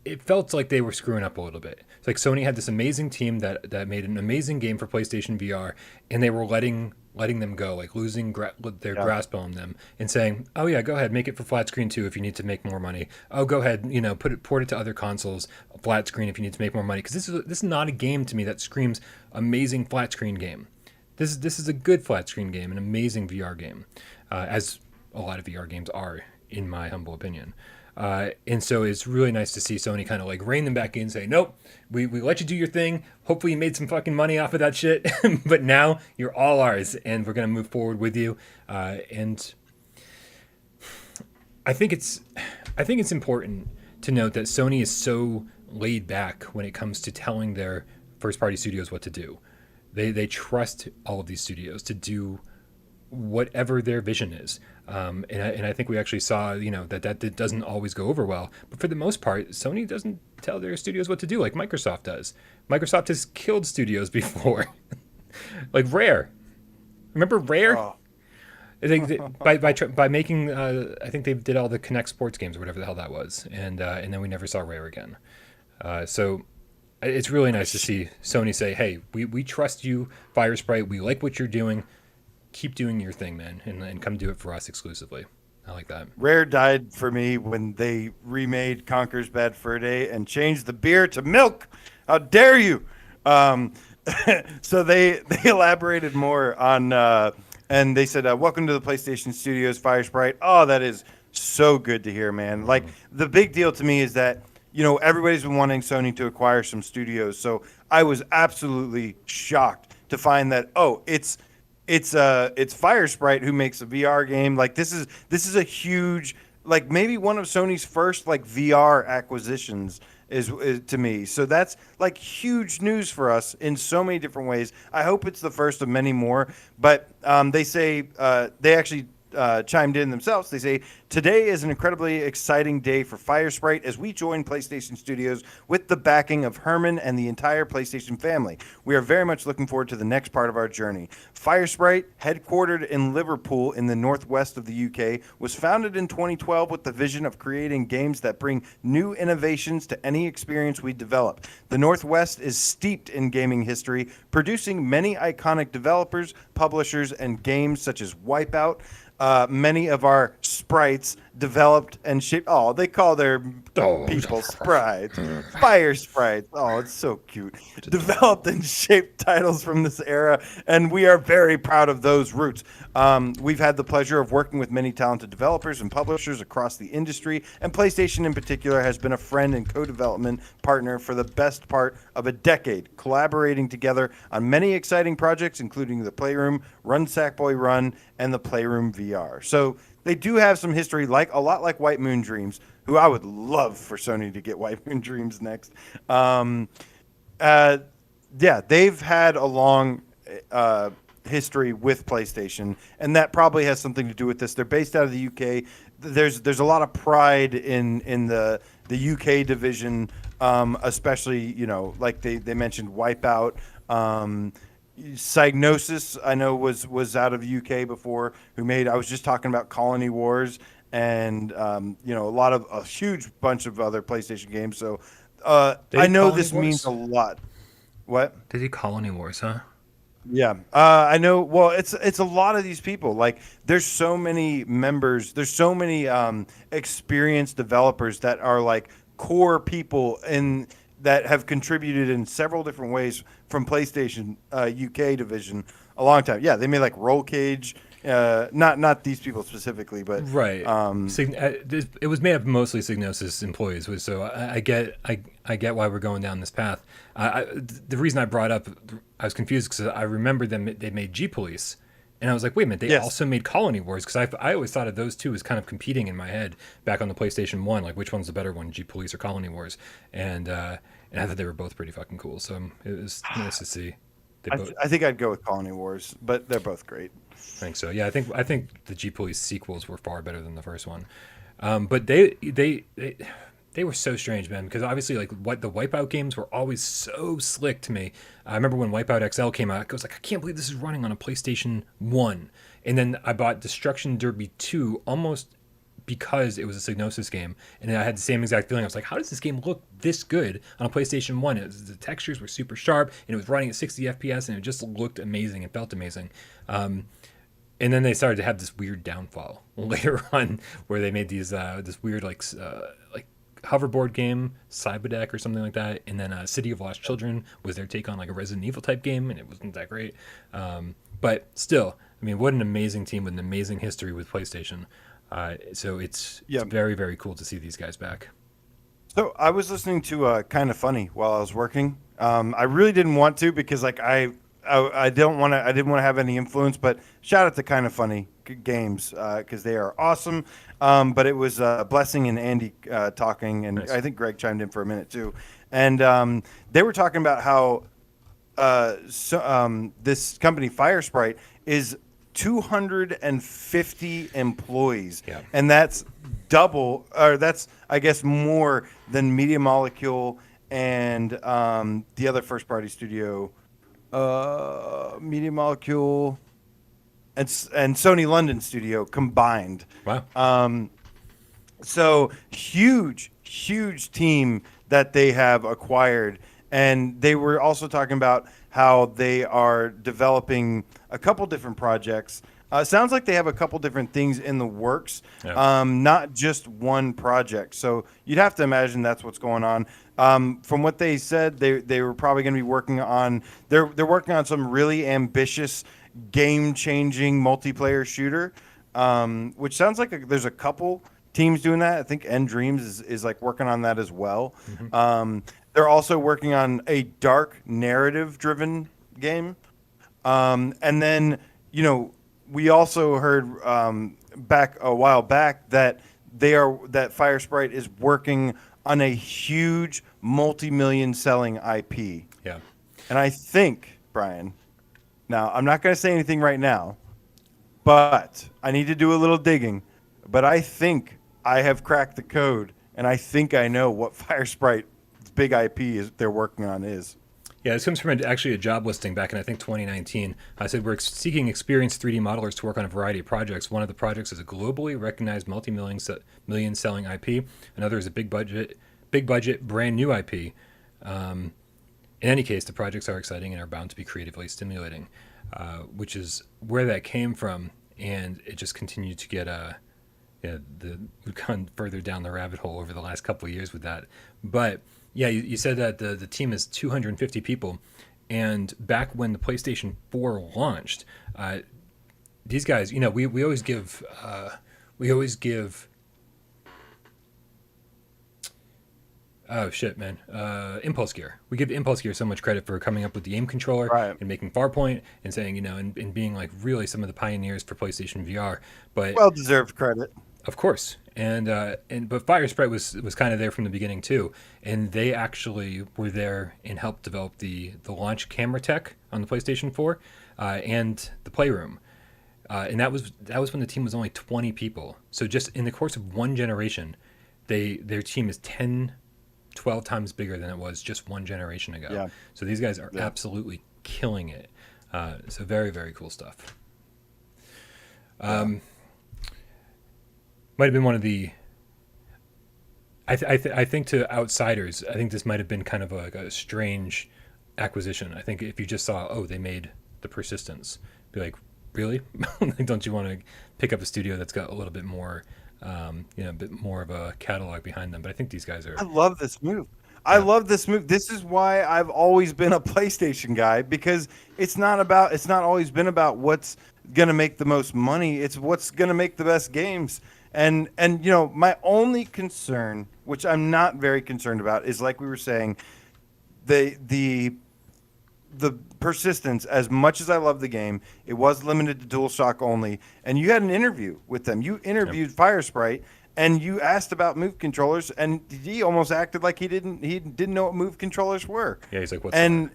It felt like they were screwing up a little bit. It's like Sony had this amazing team that made an amazing game for PlayStation VR, and they were letting them go, like losing their grasp on them, and saying, "Oh yeah, go ahead, make it for flat screen too if you need to make more money. Oh, go ahead, you know, port it to other consoles, flat screen if you need to make more money." Because this is not a game to me that screams amazing flat screen game. This is a good flat screen game, an amazing VR game, as a lot of VR games are, in my humble opinion. And so it's really nice to see Sony kind of like rein them back in and say, nope, we let you do your thing. Hopefully you made some fucking money off of that shit. But now you're all ours and we're going to move forward with you. And I think it's important to note that Sony is so laid back when it comes to telling their first party studios what to do. They trust all of these studios to do whatever their vision is. And I think we actually saw, you know, that doesn't always go over well. But for the most part, Sony doesn't tell their studios what to do like Microsoft does. Microsoft has killed studios before. Like Rare. Remember Rare? Oh. I think by making, I think they did all the Kinect sports games or whatever the hell that was. And then we never saw Rare again. So it's really nice to see Sony say, hey, we trust you, Firesprite. We like what you're doing. Keep doing your thing, man, and come do it for us exclusively. I like that. Rare died for me when they remade Conker's Bad Fur Day and changed the beer to milk. How dare you? So they elaborated more on, and they said, welcome to the PlayStation Studios, Firesprite. Oh, that is so good to hear, man. Like, the big deal to me is that, you know, everybody's been wanting Sony to acquire some studios. So I was absolutely shocked to find that, it's Firesprite who makes a VR game. Like this is a huge, like maybe one of Sony's first like VR acquisitions is to me. So that's like huge news for us in so many different ways. I hope it's the first of many more. But they say they actually chimed in themselves. They say, today is an incredibly exciting day for Firesprite as we join PlayStation Studios with the backing of Herman and the entire PlayStation family. We are very much looking forward to the next part of our journey. Firesprite, headquartered in Liverpool in the northwest of the UK, was founded in 2012 with the vision of creating games that bring new innovations to any experience we develop. The Northwest is steeped in gaming history, producing many iconic developers, publishers, and games such as Wipeout. Many of our sprites developed and shaped. Oh, they call their people sprites. Fire sprites. Oh, it's so cute. Developed and shaped titles from this era, and we are very proud of those roots. We've had the pleasure of working with many talented developers and publishers across the industry, and PlayStation in particular has been a friend and co-development partner for the best part of a decade, collaborating together on many exciting projects, including the Playroom, Run Sackboy Run, and the Playroom VR. So they do have some history, like a lot like White Moon Dreams, who I would love for Sony to get White Moon Dreams next. Yeah, they've had a long history with PlayStation, and that probably has something to do with this. They're based out of the UK. There's a lot of pride in the UK division, especially, you know, like they mentioned Wipeout. Psygnosis, I know was out of the UK before. Who made? I was just talking about Colony Wars, and a huge bunch of other PlayStation games. So They I did know Colony this means Wars. a lot. What? They did Colony Wars, huh? Yeah, I know. Well, it's a lot of these people. Like, there's so many members. There's so many experienced developers that are like core people in that have contributed in several different ways from PlayStation UK division a long time. Yeah, they made like Roll Cage. Not these people specifically, but Right. It was made up mostly Psygnosis employees, so I get why we're going down this path. The reason I brought up, I was confused because I remembered them. They made G Police, and I was like, wait a minute, they yes. also made Colony Wars, because I always thought of those two as kind of competing in my head back on the PlayStation 1, like which one's the better one, G Police or Colony Wars, and I thought they were both pretty fucking cool. So it was nice to see. I think I'd go with Colony Wars, but they're both great. I think so. Yeah, I think the G Police sequels were far better than the first one. But they were so strange, man, because obviously like what the Wipeout games were always so slick to me. I remember when Wipeout XL came out, I was like, I can't believe this is running on a PlayStation 1. And then I bought Destruction Derby 2 almost because it was a Psygnosis game, and I had the same exact feeling. I was like, how does this game look this good on a PlayStation 1? The textures were super sharp, and it was running at 60 FPS, and it just looked amazing. It felt amazing. And then they started to have this weird downfall later on, where they made these this weird like hoverboard game, Cyberdeck or something like that, and then City of Lost Children was their take on like a Resident Evil type game, and it wasn't that great. But still, I mean, what an amazing team with an amazing history with PlayStation. So it's very, very cool to see these guys back. So I was listening to Kind of Funny while I was working. I really didn't want to, because like I didn't want to have any influence, but shout out to Kind of Funny Games because they are awesome. But it was Blessing and Andy talking, and nice. I think Greg chimed in for a minute too, and they were talking about how this company Firesprite is 250 employees, and that's double, or that's I guess more than Media Molecule and the other first party studio, Media Molecule and Sony London studio combined. Wow. So huge team that they have acquired. And they were also talking about how they are developing a couple different projects. Sounds like they have a couple different things in the works, not just one project. So you'd have to imagine that's what's going on. From what they said, they were probably going to be working on. They're working on some really ambitious, game-changing multiplayer shooter, which sounds like there's a couple teams doing that. I think End Dreams is like working on that as well. Mm-hmm. They're also working on a dark narrative-driven game. And then, we also heard back a while back that Firesprite is working on a huge multi-million selling IP. Yeah. And I think, Brian, now I'm not going to say anything right now, but I need to do a little digging. But I think I have cracked the code, and I think I know what Firesprite big IP they're working on is. Yeah, this comes from actually a job listing back in, I think, 2019. I said, we're seeking experienced 3D modelers to work on a variety of projects. One of the projects is a globally recognized multi-million selling IP. Another is a big budget, brand new IP. In any case, the projects are exciting and are bound to be creatively stimulating, which is where that came from. And it just continued to get we've gone further down the rabbit hole over the last couple of years with that. But yeah, you said that the team is 250 people, and back when the PlayStation 4 launched, these guys, we always give oh shit, man, Impulse Gear. We give Impulse Gear so much credit for coming up with the aim controller and making Farpoint and saying, and being like really some of the pioneers for PlayStation VR. But well deserved credit. Of course, but Firesprite was kind of there from the beginning too, and they actually were there and helped develop the launch camera tech on the PlayStation 4, and the Playroom, and that was when the team was only 20 people. So just in the course of one generation, their team is 12 times bigger than it was just one generation ago. Yeah. So these guys are absolutely killing it. So very, very cool stuff. Yeah. Might have been one of the. I think to outsiders, I think this might have been kind of like a strange acquisition. I think if you just saw, oh, they made the Persistence, be like, really? Like, don't you want to pick up a studio that's got a little bit more, a bit more of a catalog behind them? But I think these guys are. I love this move. I love this move. This is why I've always been a PlayStation guy, because it's not always been about what's going to make the most money. It's what's going to make the best games. And my only concern, which I'm not very concerned about, is like we were saying, the Persistence, as much as I love the game, it was limited to DualShock only. And you had an interview with them. You interviewed Firesprite, and you asked about move controllers, and he almost acted like he didn't know what move controllers were. Yeah, he's like, what's and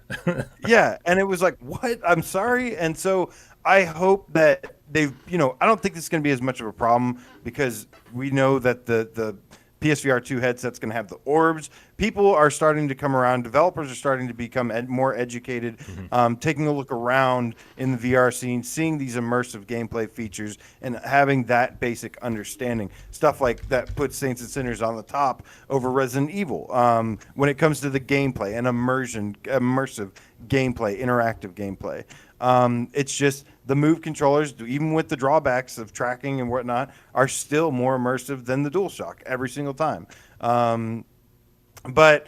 yeah, and it was like, what? I'm sorry. And so I hope that they've, I don't think this is going to be as much of a problem, because we know that the PSVR 2 headset's going to have the orbs. People are starting to come around. Developers are starting to become more educated, taking a look around in the VR scene, seeing these immersive gameplay features, and having that basic understanding. Stuff like that puts Saints and Sinners on the top over Resident Evil when it comes to the gameplay and immersive gameplay, interactive gameplay. It's just the move controllers, even with the drawbacks of tracking and whatnot, are still more immersive than the DualShock every single time. But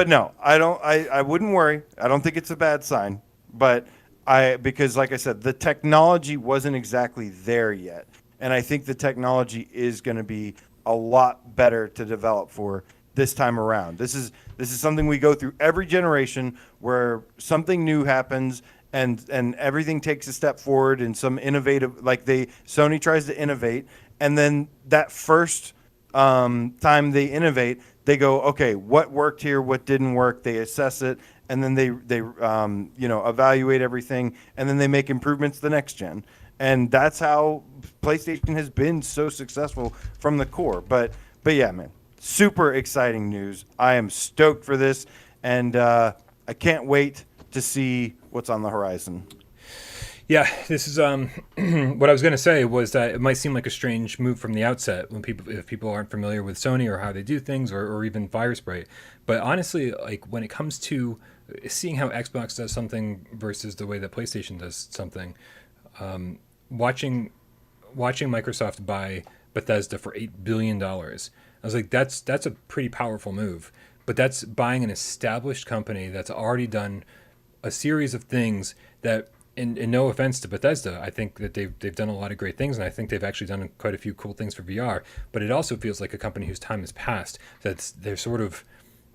no, I wouldn't worry. I don't think it's a bad sign. Because like I said, the technology wasn't exactly there yet, and I think the technology is going to be a lot better to develop for this time around. This is something we go through every generation, where something new happens. And everything takes a step forward, and some innovative, Sony tries to innovate, and then that first time they innovate, they go, okay, what worked here, what didn't work, they assess it, and then they evaluate everything, and then they make improvements the next gen. And that's how PlayStation has been so successful from the core. But yeah, man, super exciting news. I am stoked for this, and I can't wait to see what's on the horizon. Yeah, this is what I was going to say was that it might seem like a strange move from the outset if people aren't familiar with Sony or how they do things, or even Firesprite. But honestly, like, when it comes to seeing how Xbox does something versus the way that PlayStation does something, watching Microsoft buy Bethesda for $8 billion, I was like, that's a pretty powerful move. But that's buying an established company that's already done a series of things that, and no offense to Bethesda, I think that they've done a lot of great things, and I think they've actually done quite a few cool things for VR. But it also feels like a company whose time has passed. They're sort of,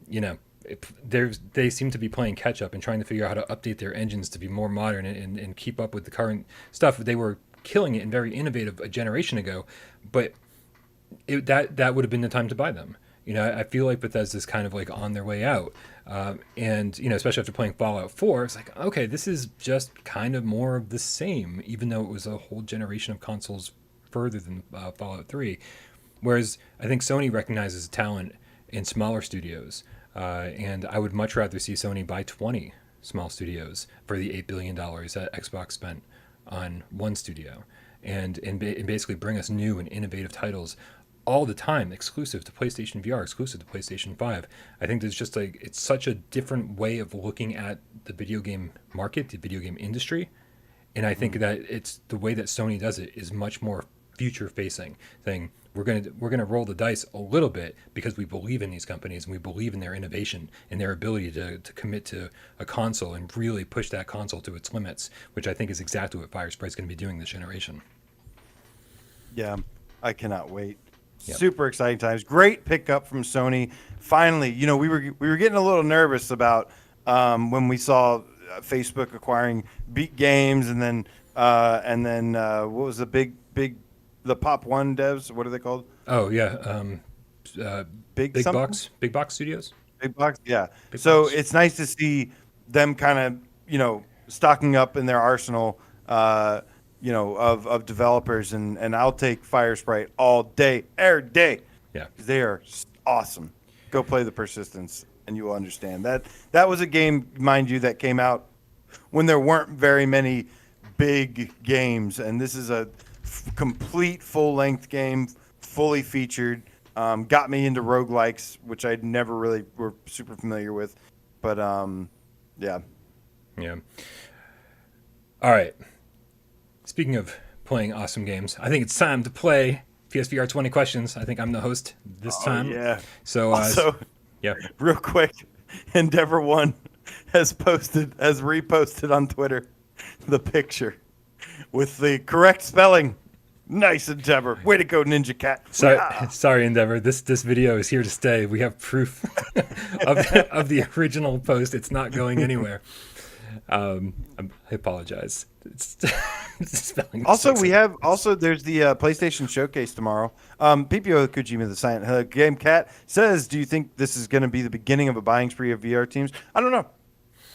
they seem to be playing catch up and trying to figure out how to update their engines to be more modern and keep up with the current stuff. They were killing it and very innovative a generation ago, but that would have been the time to buy them. I feel like Bethesda's kind of like on their way out. And especially after playing Fallout 4, it's like, okay, this is just kind of more of the same, even though it was a whole generation of consoles further than Fallout 3. Whereas I think Sony recognizes talent in smaller studios, and I would much rather see Sony buy 20 small studios for the $8 billion that Xbox spent on one studio, and basically bring us new and innovative titles all the time, exclusive to PlayStation VR, exclusive to PlayStation 5. I think there's just it's such a different way of looking at the video game market, the video game industry. And I think that it's the way that Sony does it is much more future facing thing. We're gonna roll the dice a little bit because we believe in these companies and we believe in their innovation and their ability to commit to a console and really push that console to its limits, which I think is exactly what Firesprite's going to be doing this generation. Yeah, I cannot wait. Yep. Super exciting times. Great pickup from Sony. Finally, we were getting a little nervous about when we saw Facebook acquiring Beat Games, and then what was the Pop One devs? What are they called? Oh yeah, Big Box Studios. Big Box, yeah. Big so Box. It's nice to see them kind of stocking up in their arsenal. Of developers, and I'll take Firesprite all day, every day. Yeah, they are awesome. Go play the Persistence, and you will understand that was a game, mind you, that came out when there weren't very many big games, and this is a complete full-length game, fully featured. Got me into roguelikes, which I never really were super familiar with. But, yeah. Yeah. All right. Speaking of playing awesome games, I think it's time to play PSVR 20 questions. I think I'm the host this time. Yeah. So, Also, yeah. real quick, Endeavor One has reposted on Twitter the picture with the correct spelling. Nice, Endeavor. Way to go, Ninja Cat. Sorry, Endeavor. This video is here to stay. We have proof of the original post. It's not going anywhere. I apologize. It's spelling also, there's the PlayStation Showcase tomorrow. PPO Kojima, the Silent Hill Gamecat, says, do you think this is going to be the beginning of a buying spree of VR teams? I don't know.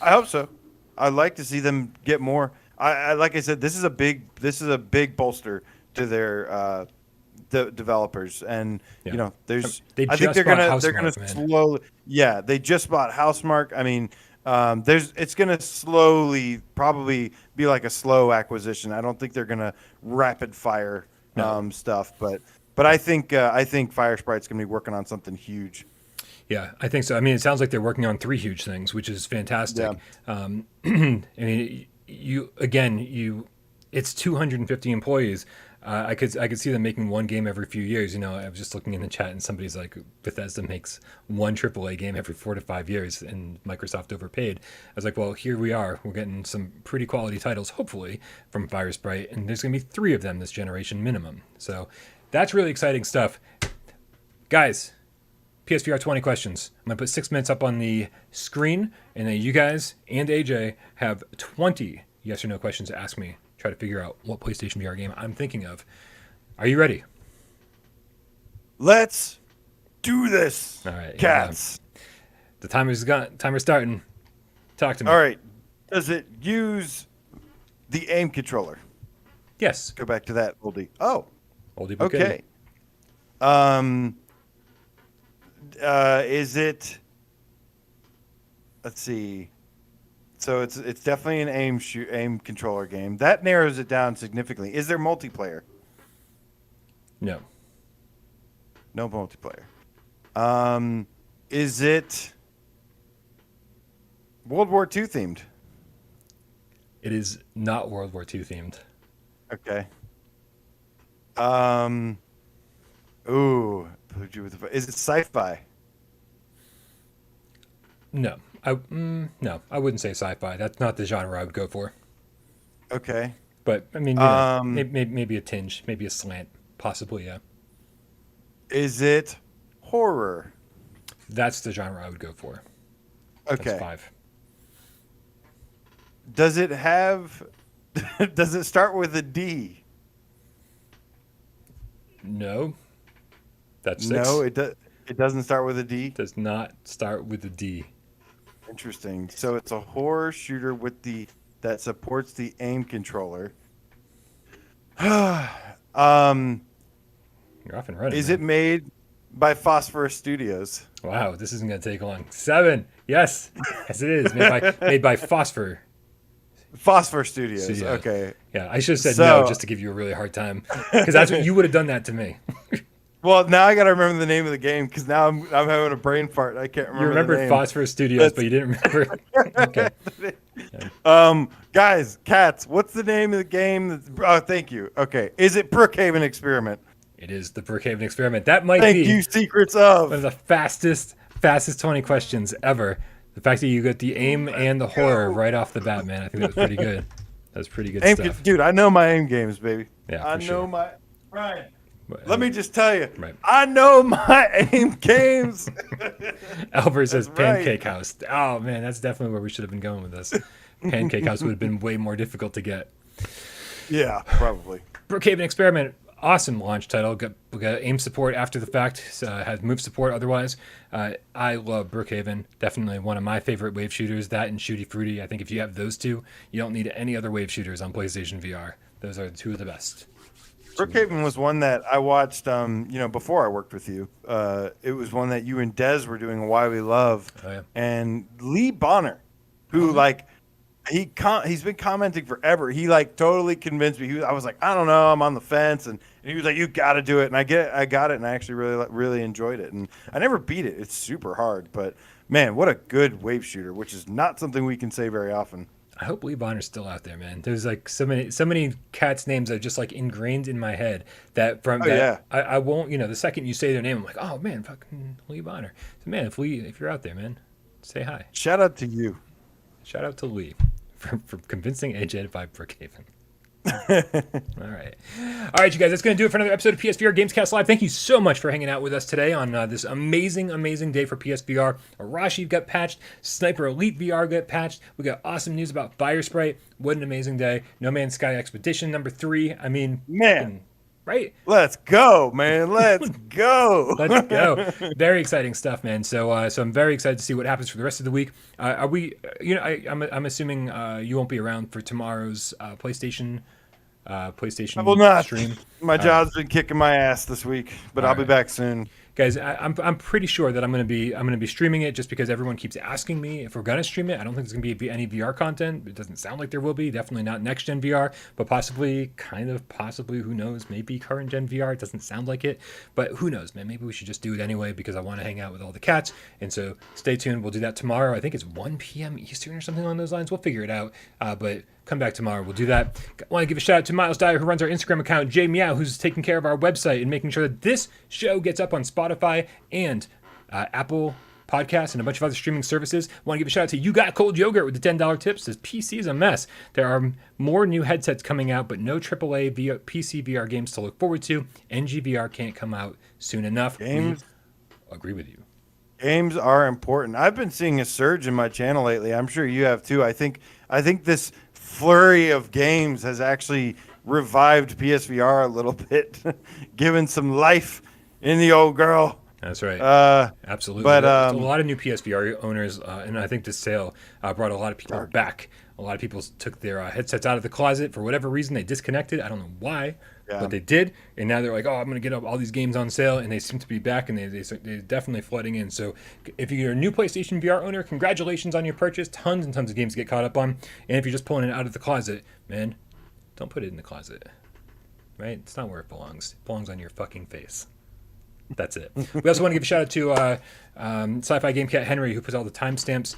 I hope so. I'd like to see them get more. I like I said, this is a big bolster to their developers, and Yeah. you know, I think they're gonna slowly. Yeah, they just bought Housemark. I mean, it's gonna slowly probably be like a slow acquisition. I don't think they're gonna rapid fire stuff, but I think Firesprite's gonna be working on something huge. Yeah, I think so. I mean, it sounds like they're working on 3 huge things, which is fantastic. Yeah. I mean, it's 250 employees. I could see them making one game every few years. You know, I was just looking in the chat and somebody's like, Bethesda makes one AAA game every 4 to 5 years, and Microsoft overpaid. I was like, well, here we are. We're getting some pretty quality titles, hopefully, from Firesprite, and there's going to be 3 of them this generation minimum. So that's really exciting stuff. Guys, PSVR 20 questions. I'm going to put 6 minutes up on the screen, and then you guys and AJ have 20 yes or no questions to ask me. Try to figure out what PlayStation VR game I'm thinking of. Are you ready? Let's do this. All right, Cats. The timer's starting. Talk to me. All right. Does it use the aim controller? Yes. Go back to that oldie. Oh. Oldie but goodie. Okay. Is it? Let's see. So it's definitely an aim controller game. That narrows it down significantly. Is there multiplayer? No. No multiplayer. Is it World War II themed? It is not World War II themed. Okay. Ooh. Is it sci-fi? No. No, I wouldn't say sci-fi. That's not the genre I would go for. Okay. But I mean, you know, maybe a tinge, maybe a slant, possibly. Yeah. Is it horror? That's the genre I would go for. Okay. That's 5. Does it have? Does it start with a D? No. That's 6. No, it doesn't start with a D. Does not start with a D. Interesting. So it's a horror shooter that supports the aim controller. You're off and running. Is man. it made by Phosphorus Studios? Wow, this isn't going to take long. 7. Yes. Yes, it is. Made by Phosphor. Phosphor Studios. Studio. Okay. Yeah, I should have said no just to give you a really hard time. Because that's what you would have done that to me. Well, now I got to remember the name of the game because now I'm having a brain fart. I can't remember. You remembered the name. Phosphorus Studios, but you didn't remember. Okay. Guys, cats. What's the name of the game? Oh, thank you. Okay, is it Brookhaven Experiment? It is the Brookhaven Experiment. That might Thank be you, Secrets of. one of the fastest 20 questions ever. The fact that you got the aim and the horror right off the bat, man, I think that was pretty good. That was pretty good stuff. Dude, I know my aim games, baby. Yeah, I for know sure. my Ryan. But, Let me just tell you, right. I know my aim games. Albert says That's right. Pancake House. Oh man, that's definitely where we should have been going with this. Pancake House would have been way more difficult to get. Yeah, probably. Brookhaven Experiment, awesome launch title. We got aim support after the fact. Has move support otherwise. I love Brookhaven. Definitely one of my favorite wave shooters. That and Shooty Fruity. I think if you have those two, you don't need any other wave shooters on PlayStation VR. Those are 2 of the best. Brookhaven was one that I watched, before I worked with you. It was one that you and Dez were doing a Why We Love. Oh, yeah. And Lee Bonner, who, He's been commenting forever. He like totally convinced me. I was like, I don't know, I'm on the fence, and he was like, you got to do it, and I got it, and I actually really enjoyed it, and I never beat it. It's super hard, but man, what a good wave shooter, which is not something we can say very often. I hope Lee Bonner's still out there, man. There's like so many cats' names that are just like ingrained in my head that I won't, the second you say their name, I'm like, oh man, fucking Lee Bonner. So man, if you're out there, man, say hi. Shout out to you. Shout out to Lee for convincing AJ to buy Brookhaven. All right, you guys. That's going to do it for another episode of PSVR Gamescast Live. Thank you so much for hanging out with us today on this amazing day for PSVR. Arashi got patched. Sniper Elite VR got patched. We got awesome news about Firesprite. What an amazing day. No Man's Sky Expedition number 3. I mean, man. Right? Let's go, man. Let's go. Let's go. Very exciting stuff, man. So I'm very excited to see what happens for the rest of the week. Are we? I'm assuming you won't be around for tomorrow's PlayStation I will not. Stream. My job's been kicking my ass this week, but I'll be back soon. Guys, I'm pretty sure that I'm gonna be streaming it just because everyone keeps asking me if we're gonna stream it. I don't think there's gonna be any VR content. It doesn't sound like there will be. Definitely not next gen VR, but possibly, who knows? Maybe current gen VR. It doesn't sound like it, but who knows, man? Maybe we should just do it anyway because I want to hang out with all the cats. And so stay tuned. We'll do that tomorrow. I think it's 1 p.m. Eastern or something along those lines. We'll figure it out. But come back tomorrow. We'll do that. I want to give a shout out to Miles Dyer, who runs our Instagram account, Jay Meow, who's taking care of our website and making sure that this show gets up on Spotify and Apple Podcasts and a bunch of other streaming services. I want to give a shout out to You Got Cold Yogurt with the $10 tips. Says PC is a mess. There are more new headsets coming out, but no AAA PC VR games to look forward to. NGVR can't come out soon enough. Games. Agree with you. Games are important. I've been seeing a surge in my channel lately. I'm sure you have too. I think this flurry of games has actually revived PSVR a little bit, given some life in the old girl. That's right. Absolutely. But a lot of new PSVR owners, and I think this sale brought a lot of people back. A lot of people took their headsets out of the closet for whatever reason. They disconnected. I don't know why, but they did. And now they're like, oh, I'm going to get all these games on sale. And they seem to be back, and they're definitely flooding in. So if you're a new PlayStation VR owner, congratulations on your purchase. Tons and tons of games to get caught up on. And if you're just pulling it out of the closet, man, don't put it in the closet. Right? It's not where it belongs. It belongs on your fucking face. That's it. We also want to give a shout out to Sci-Fi Gamecat Henry, who puts all the timestamps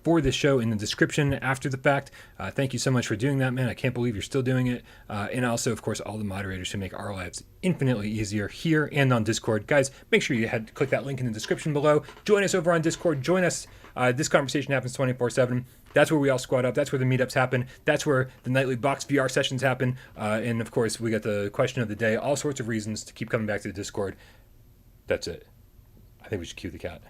for this show in the description after the fact. Thank you so much for doing that, man. I can't believe you're still doing it. And also, of course, all the moderators who make our lives infinitely easier here and on Discord. Guys, make sure you click that link in the description below. Join us over on Discord. Join us. This conversation happens 24/7. That's where we all squad up. That's where the meetups happen. That's where the nightly box VR sessions happen. And, of course, we got the question of the day. All sorts of reasons to keep coming back to the Discord. That's it. I think we should cue the cat.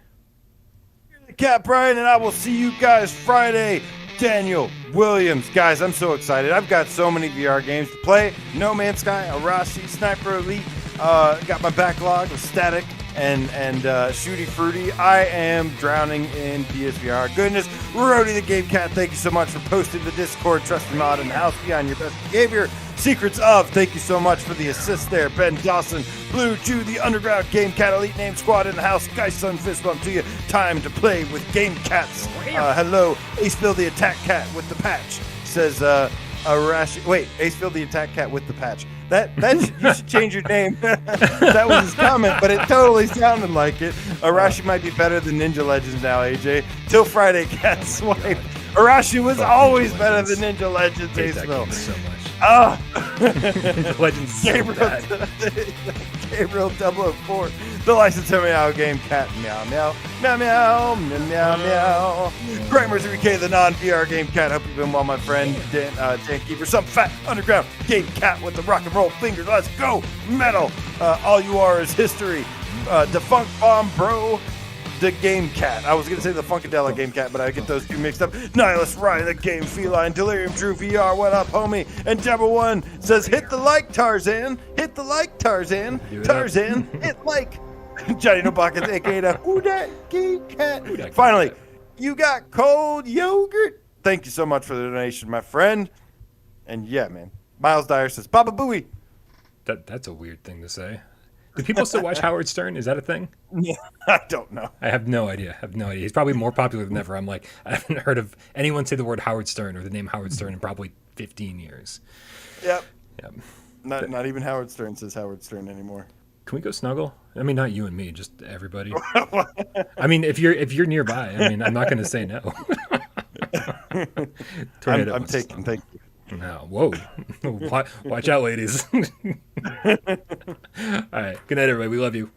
You're the cat, Brian, and I will see you guys Friday. Daniel Williams. Guys, I'm so excited. I've got so many VR games to play. No Man's Sky, Arashi, Sniper Elite. Got my backlog of Static and Shooty Fruity. I am drowning in PSVR goodness. Rody the Game Cat, thank you so much for posting the Discord. Trusted Mod and House Beyond Your Best Behavior. Secrets of, thank you so much for the assist there. Ben Dawson, Blue Jew, the Underground Game Cat Elite Name Squad in the house. Guy Son, fist bump to you. Time to play with Game Cats. Hello, Acefield the Attack Cat with the patch. Says Arashi. Wait, Acefield the Attack Cat with the patch. That you should change your name. That was his comment, but it totally sounded like it. Arashi might be better than Ninja Legends now, AJ. Till Friday, cat swipe. Arashi was always better than Ninja Legends, Acefield. So much. Ninja Legends. Gabriel 004, the licensed meow game cat meow meow meow meow meow meow meow. Kramer 3K, the non-VR game cat. Hope you've been well, my friend. Dan Keeper, some fat underground game cat with the rock and roll fingers. Let's go metal. All you are is history. Defunct bomb bro. The Game Cat. I was going to say the Funkadelic Game Cat, but I get those two mixed up. Nihilus Ryan, the Game Feline. Delirium Drew VR, what up, homie? And Jabba1 says, hit the like, Tarzan. Hit the like, Tarzan. Tarzan, hit like. Johnny No Pockets, a.k.a. the Who Dat Game Cat. Finally, You Got Cold Yogurt. Thank you so much for the donation, my friend. And yeah, man. Miles Dyer says, Baba Booey. That's a weird thing to say. Do people still watch Howard Stern? Is that a thing? Yeah, I don't know. I have no idea. He's probably more popular than ever. I haven't heard of anyone say the word Howard Stern or the name Howard Stern in probably 15 years. Yep. Yep. Not even Howard Stern says Howard Stern anymore. Can we go snuggle? I mean, not you and me, just everybody. I mean, if you're nearby, I mean, I'm not going to say no. I'm taking. Thank you. No, whoa! Watch out, ladies. All right. Good night, everybody. We love you.